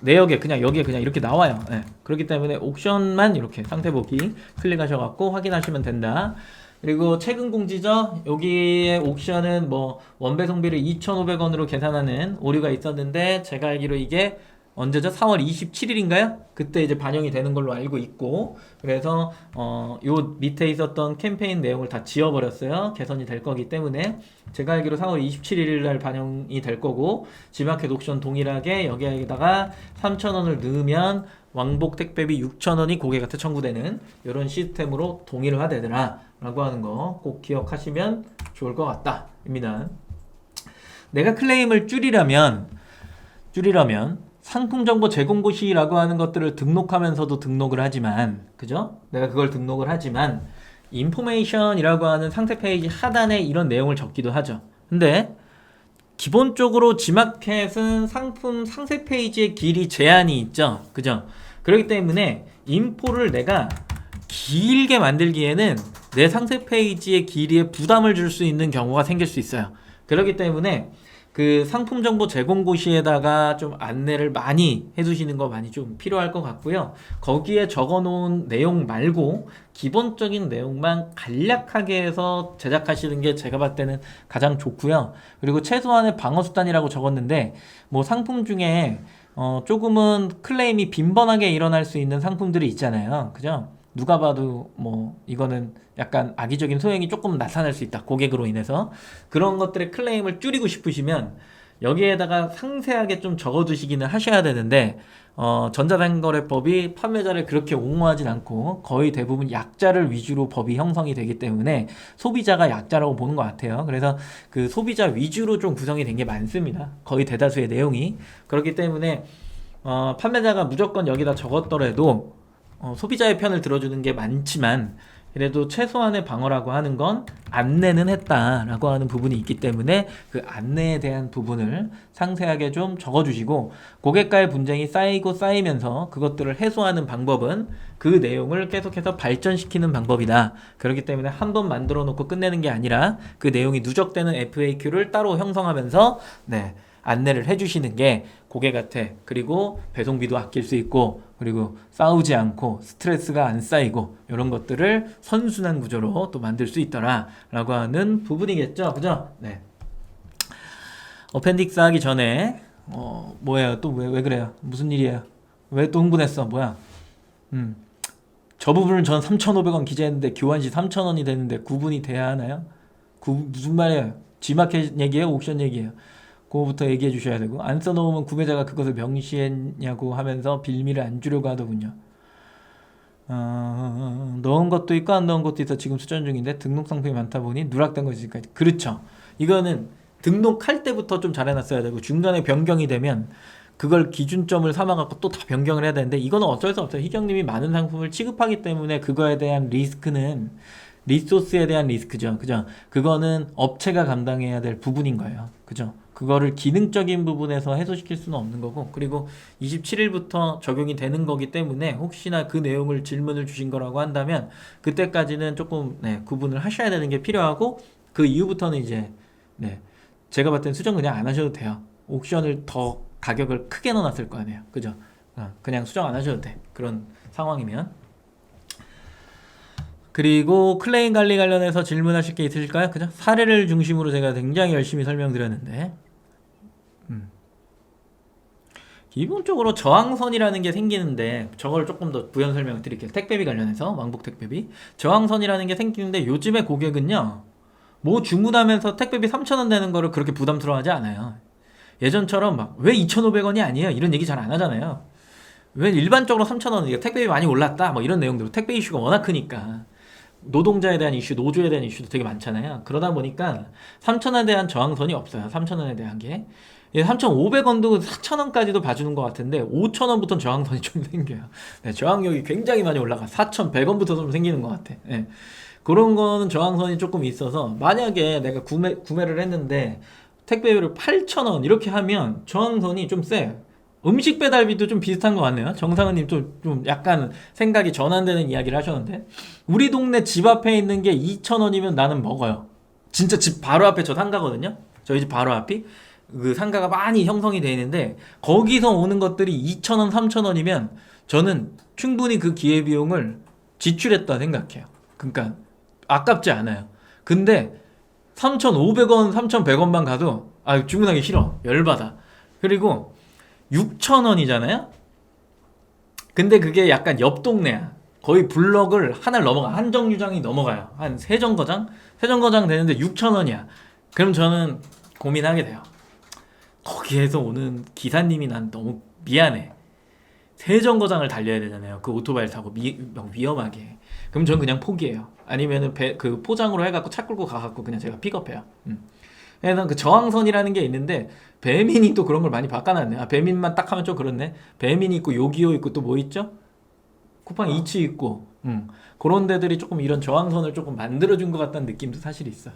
내역에 그냥 여기에 그냥 이렇게 나와요. 그렇기 때문에 옥션만 이렇게 상세 보기 클릭하셔갖고 확인하시면 된다. 그리고 최근 공지죠. 여기에 옥션은 뭐 원배송비를 2,500원으로 계산하는 오류가 있었는데 제가 알기로 이게 언제죠? 4월 27일인가요? 그때 이제 반영이 되는 걸로 알고 있고 그래서 요 밑에 있었던 캠페인 내용을 다 지워버렸어요. 개선이 될 거기 때문에 제가 알기로 4월 27일 날 반영이 될 거고 G마켓 옥션 동일하게 여기에다가 3,000원을 넣으면 왕복 택배비 6,000원이 고객한테 청구되는 이런 시스템으로 동일화 되더라 라고 하는 거 꼭 기억하시면 좋을 것 같다 입니다. 내가 클레임을 줄이려면 상품정보 제공고시라고 하는 것들을 등록하면서도 등록을 하지만 그죠? 내가 그걸 등록을 하지만 인포메이션이라고 하는 상세 페이지 하단에 이런 내용을 적기도 하죠. 근데 기본적으로 G마켓은 상품 상세 페이지의 길이 제한이 있죠. 그죠? 그렇기 때문에 인포를 내가 길게 만들기에는 내 상세 페이지의 길이에 부담을 줄 수 있는 경우가 생길 수 있어요. 그렇기 때문에 그 상품 정보 제공고시에다가 좀 안내를 많이 해두시는 거 많이 좀 필요할 것 같고요. 거기에 적어 놓은 내용 말고 기본적인 내용만 간략하게 해서 제작하시는 게 제가 봤을 때는 가장 좋고요. 그리고 최소한의 방어수단이라고 적었는데 뭐 상품 중에 조금은 클레임이 빈번하게 일어날 수 있는 상품들이 있잖아요. 그죠? 누가 봐도 뭐 이거는 약간 악의적인 소행이 조금 나타날 수 있다. 고객으로 인해서. 그런 것들의 클레임을 줄이고 싶으시면 여기에다가 상세하게 좀 적어두시기는 하셔야 되는데 전자상거래법이 판매자를 그렇게 옹호하진 않고 거의 대부분 약자를 위주로 법이 형성이 되기 때문에 소비자가 약자라고 보는 것 같아요. 그래서 그 소비자 위주로 좀 구성이 된 게 많습니다. 거의 대다수의 내용이. 그렇기 때문에 판매자가 무조건 여기다 적었더라도 소비자의 편을 들어주는 게 많지만 그래도 최소한의 방어라고 하는 건 안내는 했다라고 하는 부분이 있기 때문에 그 안내에 대한 부분을 상세하게 좀 적어주시고 고객과의 분쟁이 쌓이고 쌓이면서 그것들을 해소하는 방법은 그 내용을 계속해서 발전시키는 방법이다. 그렇기 때문에 한 번 만들어 놓고 끝내는 게 아니라 그 내용이 누적되는 FAQ를 따로 형성하면서 안내를 해주시는 게 고객한테 그리고 배송비도 아낄 수 있고 그리고 싸우지 않고 스트레스가 안 쌓이고 이런 것들을 선순환 구조로 또 만들 수 있더라 라고 하는 부분이겠죠. 그죠? 어펜딕스 하기 전에 뭐예요? 또 왜 그래요? 무슨 일이에요? 왜 또 흥분했어? 뭐야? 저 부분을 전 3,500원 기재했는데 교환시 3,000원이 되는데 구분이 돼야 하나요? 무슨 말이에요? G마켓 얘기예요? 옥션 얘기예요? 그거부터 얘기해 주셔야 되고 안 써놓으면 구매자가 그것을 명시했냐고 하면서 빌미를 안 주려고 하더군요. 넣은 것도 있고 안 넣은 것도 있어 지금 수정 중인데 등록 상품이 많다 보니 누락된 것이니까 그렇죠. 이거는 등록할 때부터 좀 잘 해놨어야 되고 중간에 변경이 되면 그걸 기준점을 삼아갖고 또 다 변경을 해야 되는데 이거는 어쩔 수 없어요. 희경님이 많은 상품을 취급하기 때문에 그거에 대한 리스크는 리소스에 대한 리스크죠. 그죠? 그거는 업체가 감당해야 될 부분인 거예요. 그죠? 그거를 기능적인 부분에서 해소시킬 수는 없는 거고 그리고 27일부터 적용이 되는 거기 때문에 혹시나 그 내용을 질문을 주신 거라고 한다면 그때까지는 조금 구분을 하셔야 되는 게 필요하고 그 이후부터는 이제 제가 봤을 땐 수정 그냥 안 하셔도 돼요. 옥션을 더 가격을 크게 넣어놨을 거 아니에요. 그죠? 그냥 수정 안 하셔도 돼. 그런 상황이면. 그리고 클레임 관리 관련해서 질문하실 게 있으실까요? 그죠? 사례를 중심으로 제가 굉장히 열심히 설명드렸는데 기본적으로 저항선이라는 게 생기는데 저걸 조금 더 부연 설명 드릴게요. 택배비 관련해서 왕복 택배비 저항선이라는 게 생기는데 요즘에 고객은요 뭐 주문하면서 택배비 3,000원 되는 거를 그렇게 부담스러워하지 않아요. 예전처럼 막 왜 2,500원이 아니에요 이런 얘기 잘 안 하잖아요. 왜 일반적으로 3,000원 택배비 많이 올랐다 뭐 이런 내용들 택배 이슈가 워낙 크니까 노동자에 대한 이슈, 노조에 대한 이슈도 되게 많잖아요. 그러다 보니까 3,000원에 대한 저항선이 없어요. 3,000원에 대한 게. 3,500원도 4,000원까지도 봐주는 것 같은데 5,000원부터 저항선이 좀 생겨요. 네, 저항력이 굉장히 많이 올라가. 4,100원부터 좀 생기는 것 같아. 네. 그런 거는 저항선이 조금 있어서 만약에 내가 구매를 했는데 택배비를 8,000원 이렇게 하면 저항선이 좀 세. 음식 배달비도 좀 비슷한 것 같네요. 정상은님 좀 약간 생각이 전환되는 이야기를 하셨는데 우리 동네 집 앞에 있는 게 2,000원이면 나는 먹어요. 진짜 집 바로 앞에 저 상가거든요. 저희 집 바로 앞이 그 상가가 많이 형성이 되어 있는데 거기서 오는 것들이 2,000원, 3,000원이면 저는 충분히 그 기회비용을 지출했다 생각해요. 그러니까 아깝지 않아요. 근데 3,500원, 3,100원만 가도 주문하기 싫어. 열받아. 그리고 6,000원이잖아요? 근데 그게 약간 옆 동네야. 거의 블럭을 하나를 넘어가. 한 정류장이 넘어가요. 한 세 정거장? 세 정거장 되는데 6,000원이야. 그럼 저는 고민하게 돼요. 거기에서 오는 기사님이 난 너무 미안해. 세 정거장을 달려야 되잖아요. 그 오토바이를 타고 위험하게. 그럼 전 그냥 포기해요. 아니면은 그 포장으로 해갖고 차 끌고 가갖고 그냥 제가 픽업해요. 그래서 그 저항선이라는 게 있는데 배민이 또 그런 걸 많이 바꿔놨네. 배민만 딱 하면 좀 그렇네. 배민이 있고 요기요 있고 또 뭐 있죠? 쿠팡 이츠 있고 그런 데들이 조금 이런 저항선을 조금 만들어준 것 같다는 느낌도 사실 있어.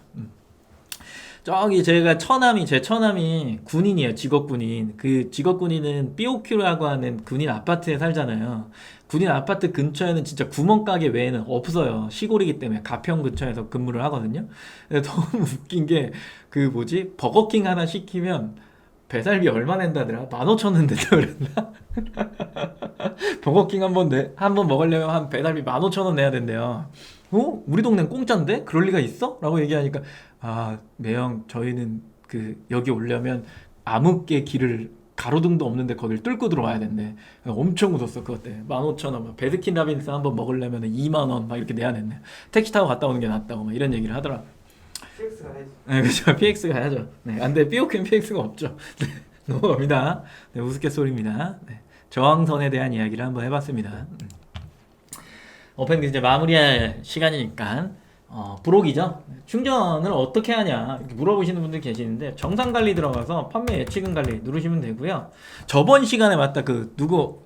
저기 제 처남이 군인이에요. 직업군인. 그 직업군인은 삐오큐라고 하는 군인 아파트에 살잖아요. 군인 아파트 근처에는 진짜 구멍가게 외에는 없어요. 시골이기 때문에 가평 근처에서 근무를 하거든요. 근데 너무 웃긴 게 그 뭐지? 버거킹 하나 시키면 배달비 얼마 낸다더라? 15,000원 낸다 그랬나? 버거킹 한번 먹으려면 한 배달비 15,000원 내야 된대요. 우리 동네는 공짜인데? 그럴 리가 있어? 라고 얘기하니까 매형 저희는 여기 오려면 암흑의 길을 가로등도 없는데 거길 뚫고 들어와야 된대. 엄청 웃었어 그것 때. 15,000원. 베스킨 라빈스 한번 먹으려면 2만원 막 이렇게 내야 된대. 택시 타고 갔다 오는 게 낫다고 막 이런 얘기를 하더라. PX 가야지. 네, 그렇죠. PX 가야죠. 네, 안돼. 삐오캔 PX가 없죠. 네, 넘어갑니다. 네, 우스갯소리입니다. 네, 저항선에 대한 이야기를 한번 해봤습니다. 오펜 이제 마무리할 시간이니까 브록이죠. 충전을 어떻게 하냐 이렇게 물어보시는 분들 계시는데 정상 관리 들어가서 판매 예치금 관리 누르시면 되고요. 저번 시간에 맞다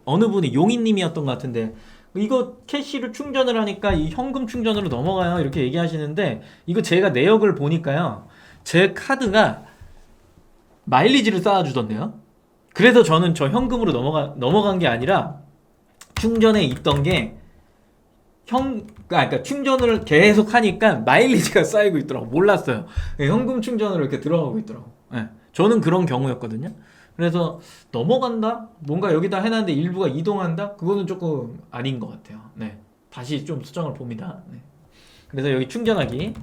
어느 분이 용인님이었던 것 같은데 이거 캐시를 충전을 하니까 이 현금 충전으로 넘어가요 이렇게 얘기하시는데 이거 제가 내역을 보니까요 제 카드가 마일리지를 쌓아주던데요. 그래서 저는 저 현금으로 넘어간 게 아니라 충전에 있던 게 그러니까 충전을 계속 하니까 마일리지가 쌓이고 있더라고. 몰랐어요. 현금 충전으로 이렇게 들어가고 있더라고. 네. 저는 그런 경우였거든요. 그래서 넘어간다? 뭔가 여기다 해놨는데 일부가 이동한다? 그거는 조금 아닌 것 같아요. 네. 다시 좀 수정을 봅니다. 네. 그래서 여기 충전하기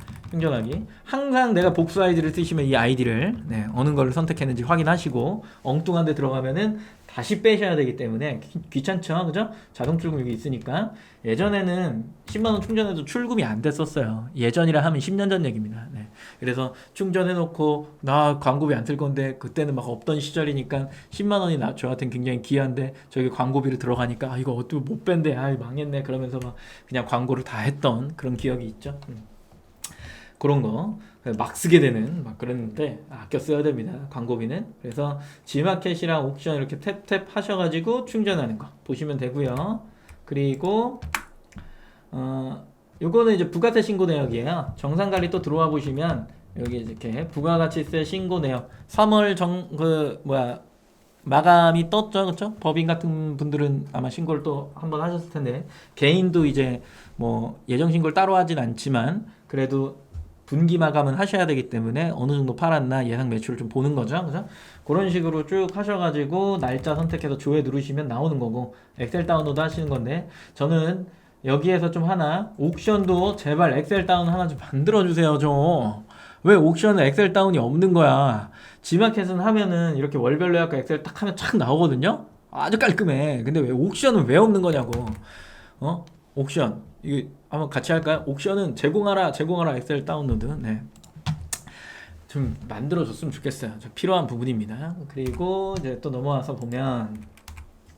항상 내가 복수 아이디를 쓰시면 이 아이디를 어느 걸 선택했는지 확인하시고 엉뚱한 데 들어가면은 다시 빼셔야 되기 때문에 귀찮죠, 그죠? 자동 출금 여기 있으니까. 예전에는 10만원 충전해도 출금이 안 됐었어요. 예전이라 하면 10년 전 얘기입니다. 네. 그래서 충전해놓고 나 광고비 안 쓸 건데 그때는 막 없던 시절이니까 10만원이 저한테는 굉장히 귀한데 저기 광고비를 들어가니까 이거 어떻게 못 뺀대, 망했네 그러면서 막 그냥 광고를 다 했던 그런 기억이 있죠. 그런 거 막 쓰게 되는 막 그랬는데 아껴 써야 됩니다. 광고비는. 그래서 G마켓이랑 옥션 이렇게 탭탭 하셔가지고 충전하는 거 보시면 되고요. 그리고 요거는 이제 부가세 신고 내역이에요. 정상관리 또 들어와 보시면 여기 이렇게 부가가치세 신고 내역 3월 마감이 떴죠, 그렇죠? 법인 같은 분들은 아마 신고를 또 한번 하셨을 텐데 개인도 이제 뭐 예정 신고를 따로 하진 않지만 그래도 분기 마감은 하셔야 되기 때문에 어느 정도 팔았나 예상 매출을 좀 보는 거죠, 그죠? 그런 식으로 쭉 하셔가지고 날짜 선택해서 조회 누르시면 나오는 거고 엑셀 다운로드 하시는 건데 저는 여기에서 좀 하나 옥션도 제발 엑셀 다운 하나 좀 만들어 주세요 좀. 왜 옥션은 엑셀 다운이 없는 거야? G마켓은 하면은 이렇게 월별로 해갖고 엑셀 딱 하면 착 나오거든요. 아주 깔끔해. 근데 왜 옥션은 왜 없는 거냐고. 옥션 이거 한번 같이 할까요? 옥션은 제공하라 엑셀 다운로드. 네. 좀 만들어줬으면 좋겠어요. 저 필요한 부분입니다. 그리고 이제 또 넘어와서 보면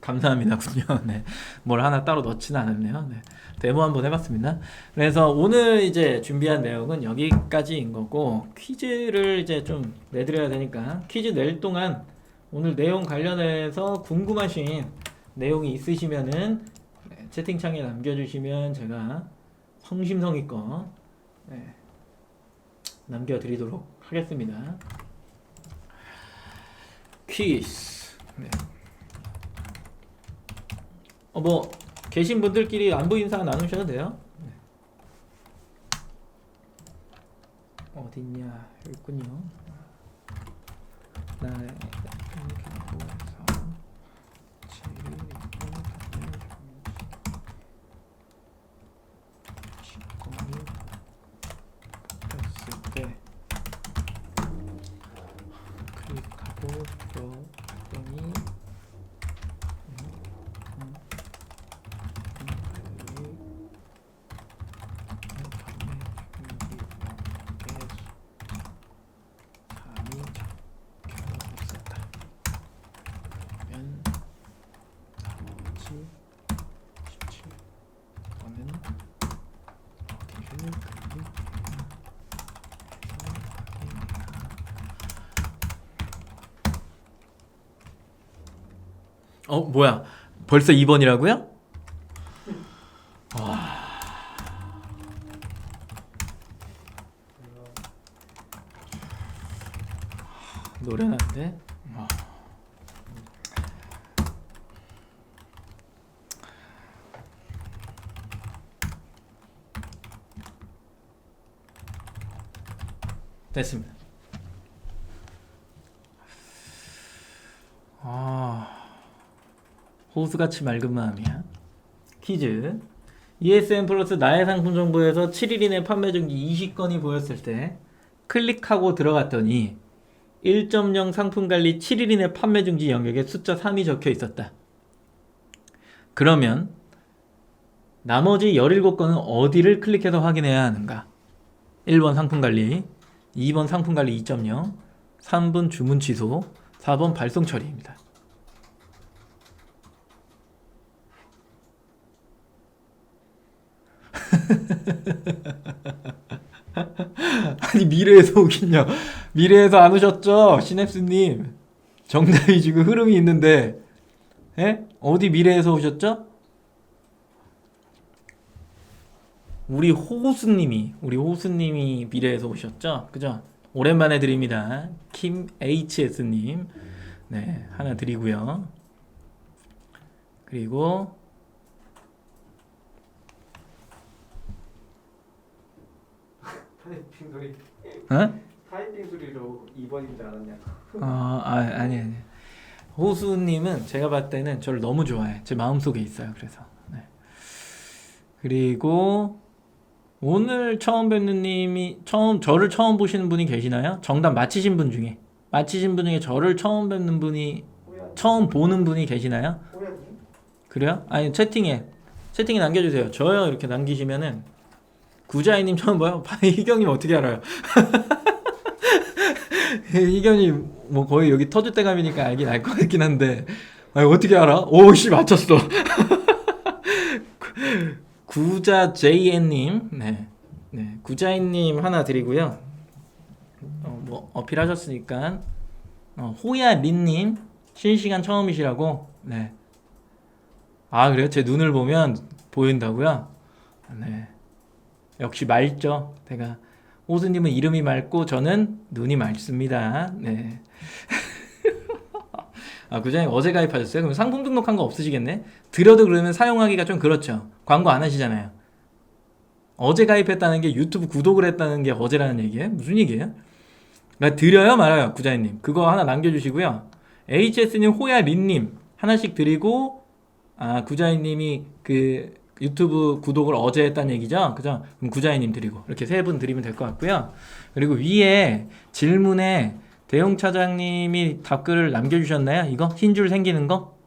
감사합니다군요. 네. 뭘 하나 따로 넣지는 않았네요. 네. 데모 한번 해봤습니다. 그래서 오늘 이제 준비한 내용은 여기까지인 거고, 퀴즈를 이제 좀 내드려야 되니까 퀴즈 낼 동안 오늘 내용 관련해서 궁금하신 내용이 있으시면은 채팅창에 남겨주시면 제가 성심성의껏 남겨드리도록 하겠습니다. 퀴즈. 네. 뭐 계신 분들끼리 안부 인사 나누셔도 돼요. 네. 어딨냐? 여기 있군요. 나의 클릭하고 들어갔더니 뭐야? 벌써 2번이라고요? 와. 노련한데? 와. 됐습니다. 호수같이 맑은 마음이야. 퀴즈. ESN 플러스 나의 상품 정보에서 7일 이내 판매 중지 20건이 보였을 때 클릭하고 들어갔더니 1.0 상품 관리 7일 이내 판매 중지 영역에 숫자 3이 적혀 있었다. 그러면 나머지 17건은 어디를 클릭해서 확인해야 하는가? 1번 상품 관리, 2번 상품 관리 2.0, 3번 주문 취소, 4번 발송 처리입니다. 아니 미래에서 오긴요. 미래에서 안 오셨죠? 시냅스님. 정답이 지금 흐름이 있는데 어디 미래에서 오셨죠? 우리 호수님이 미래에서 오셨죠? 그죠? 오랜만에 드립니다. 김 HS님. 네, 하나 드리고요. 그리고 타이핑 소리. 어? 타이핑 소리로 2번인 줄 알았냐? 아니. 호수님은 제가 봤을 때는 저를 너무 좋아해. 제 마음속에 있어요. 그래서. 네. 그리고 오늘 처음 뵙는 님이 저를 처음 보시는 분이 계시나요? 정답 맞히신 분 중에 저를 처음 뵙는 분이 처음 보는 분이 계시나요? 호야님? 그래요? 아니 채팅에 남겨주세요. 저요 이렇게 남기시면은 구자이님 처음 봐요? 희경님 어떻게 알아요? 희경님 뭐 거의 여기 터줏대감이니까 알긴 알 것 같긴 한데 아니, 어떻게 알아? 오씨 맞췄어. 구자 JN님 네 구자이님 하나 드리고요. 뭐 어필하셨으니까 호야린님 실시간 처음이시라고 네. 아 그래요? 제 눈을 보면 보인다고요? 네. 역시 맑죠. 제가 호수님은 이름이 맑고 저는 눈이 맑습니다. 네. 구자님 어제 가입하셨어요? 그럼 상품 등록한 거 없으시겠네? 들어도 그러면 사용하기가 좀 그렇죠. 광고 안 하시잖아요. 어제 가입했다는 게 유튜브 구독을 했다는 게 어제라는 얘기예요? 무슨 얘기예요? 나 드려요 말아요 구자님. 그거 하나 남겨주시고요. HS님 호야린님 하나씩 드리고 구자님이 그 유튜브 구독을 어제 했다는 얘기죠? 그죠? 그럼 구자이님 드리고 이렇게 세 분 드리면 될 것 같고요. 그리고 위에 질문에 대용 차장님이 답글을 남겨주셨나요? 이거 흰 줄 생기는 거?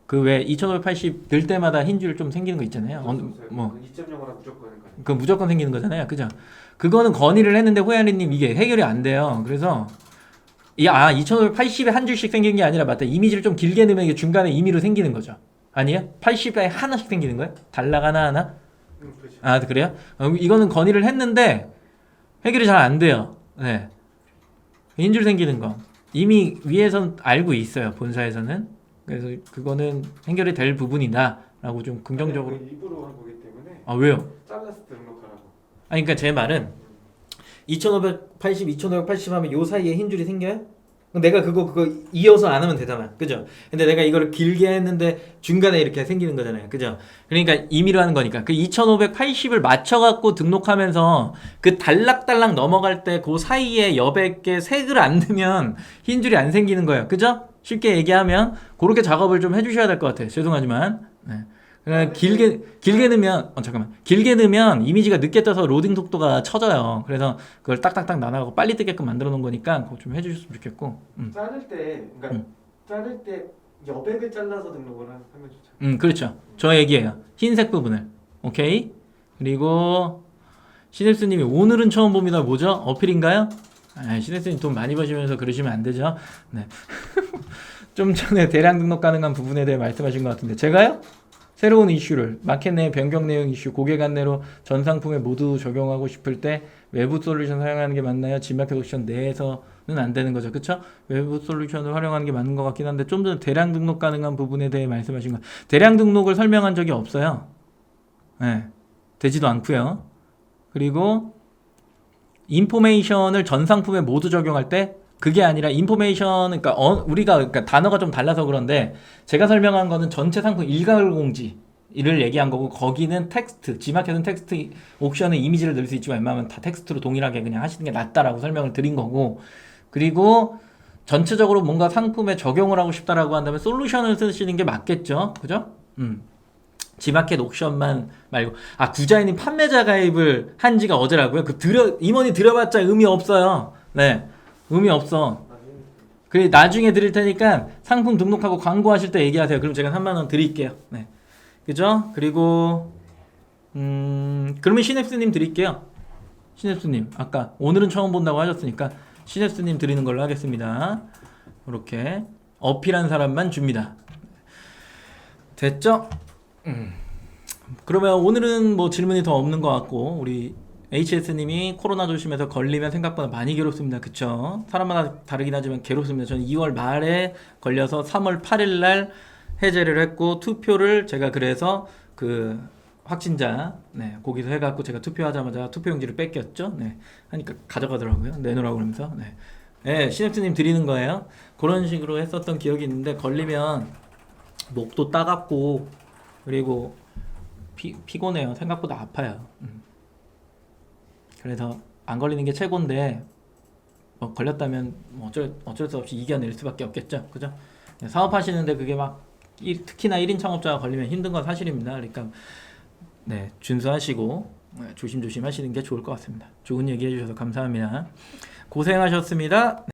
그 왜 2580 들 때마다 흰 줄 좀 생기는 거 있잖아요. 뭐 2.0으로 무조건 그 무조건 생기는 거잖아요. 그죠? 그거는 건의를 했는데 호야리님 이게 해결이 안 돼요. 그래서 아, 2580에 한 줄씩 생긴 게 아니라 맞다. 이미지를 좀 길게 넣으면 이게 중간에 임의로 생기는 거죠. 아니에요? 80에 하나씩 생기는 거예요? 단락 하나하나? 그렇죠. 아, 그래요? 이거는 건의를 했는데 해결이 잘 안 돼요. 네. 흰 줄 생기는 거. 이미 위에선 알고 있어요. 본사에서는. 그래서 그거는 해결이 될 부분이다. 라고 좀 긍정적으로. 아니, 일부러 한 거기 때문에 아, 왜요? 잘라서 등록하라고. 아니, 그러니까 제 말은 2580, 2580 하면 요 사이에 흰 줄이 생겨요? 내가 그거 이어서 안 하면 되잖아. 그죠? 근데 내가 이거를 길게 했는데 중간에 이렇게 생기는 거잖아요. 그죠? 그러니까 임의로 하는 거니까. 그 2580을 맞춰갖고 등록하면서 그 달락달락 넘어갈 때 그 사이에 여백에 색을 안 넣으면 흰 줄이 안 생기는 거예요. 그죠? 쉽게 얘기하면 그렇게 작업을 좀 해주셔야 될 것 같아요. 죄송하지만. 네. 그러니까 길게 넣으면 잠깐만, 길게 넣으면 이미지가 늦게 떠서 로딩 속도가 처져요. 그래서 그걸 딱딱딱 나눠가고 빨리 뜨게끔 만들어 놓은 거니까 그거 좀 해주셨으면 좋겠고. 자를 때, 그러니까 자를 때 여백을 잘라서 등록을 하면 좋죠. 그렇죠. 저 얘기예요. 흰색 부분을. 오케이. 그리고 시냅스님이 오늘은 처음 봅니다. 뭐죠? 어필인가요? 아, 시냅스님 돈 많이 버시면서 그러시면 안 되죠. 네. 좀 전에 대량 등록 가능한 부분에 대해 말씀하신 것 같은데 제가요? 새로운 이슈를 마켓 내 변경 내용 이슈 고객 안내로 전 상품에 모두 적용하고 싶을 때 외부 솔루션 사용하는 게 맞나요? 지마켓 옵션 내에서는 안 되는 거죠. 그쵸? 외부 솔루션을 활용하는 게 맞는 것 같긴 한데 좀 전에 대량 등록 가능한 부분에 대해 말씀하신 거 대량 등록을 설명한 적이 없어요. 네, 되지도 않고요. 그리고 인포메이션을 전 상품에 모두 적용할 때 그게 아니라 인포메이션 그러니까 우리가 단어가 좀 달라서 그런데 제가 설명한 거는 전체 상품 일괄 공지를 얘기한 거고 거기는 텍스트 지마켓은 텍스트 옵션에 이미지를 넣을 수 있지만 웬만하면 다 텍스트로 동일하게 그냥 하시는 게 낫다라고 설명을 드린 거고 그리고 전체적으로 뭔가 상품에 적용을 하고 싶다라고 한다면 솔루션을 쓰시는 게 맞겠죠. 그죠? 지마켓 옵션만 말고 구자인님 판매자 가입을 한 지가 어제라고요? 임원이 들여봤자 의미 없어요. 네, 의미 없어. 그래 나중에 드릴 테니까 상품 등록하고 광고하실 때 얘기하세요. 그럼 제가 3만 원 드릴게요. 네, 그죠? 그리고 그러면 시냅스님 드릴게요. 시냅스님 아까 오늘은 처음 본다고 하셨으니까 시냅스님 드리는 걸로 하겠습니다. 이렇게 어필한 사람만 줍니다. 됐죠? 그러면 오늘은 뭐 질문이 더 없는 것 같고 우리 HS님이 코로나 조심해서 걸리면 생각보다 많이 괴롭습니다. 그쵸? 사람마다 다르긴 하지만 괴롭습니다. 저는 2월 말에 걸려서 3월 8일 날 해제를 했고 투표를 제가 그래서 그 확진자 거기서 해갖고 제가 투표하자마자 투표용지를 뺏겼죠. 하니까 가져가더라고요. 내놓으라고 그러면서 시냅스님 드리는 거예요. 그런 식으로 했었던 기억이 있는데 걸리면 목도 따갑고 그리고 피곤해요. 생각보다 아파요. 그래서 안 걸리는 게 최고인데 뭐 걸렸다면 뭐 어쩔 수 없이 이겨낼 수밖에 없겠죠. 그죠? 사업하시는데 그게 막 특히나 1인 창업자가 걸리면 힘든 건 사실입니다. 그러니까 준수하시고 조심조심 하시는 게 좋을 것 같습니다. 좋은 얘기 해주셔서 감사합니다. 고생하셨습니다.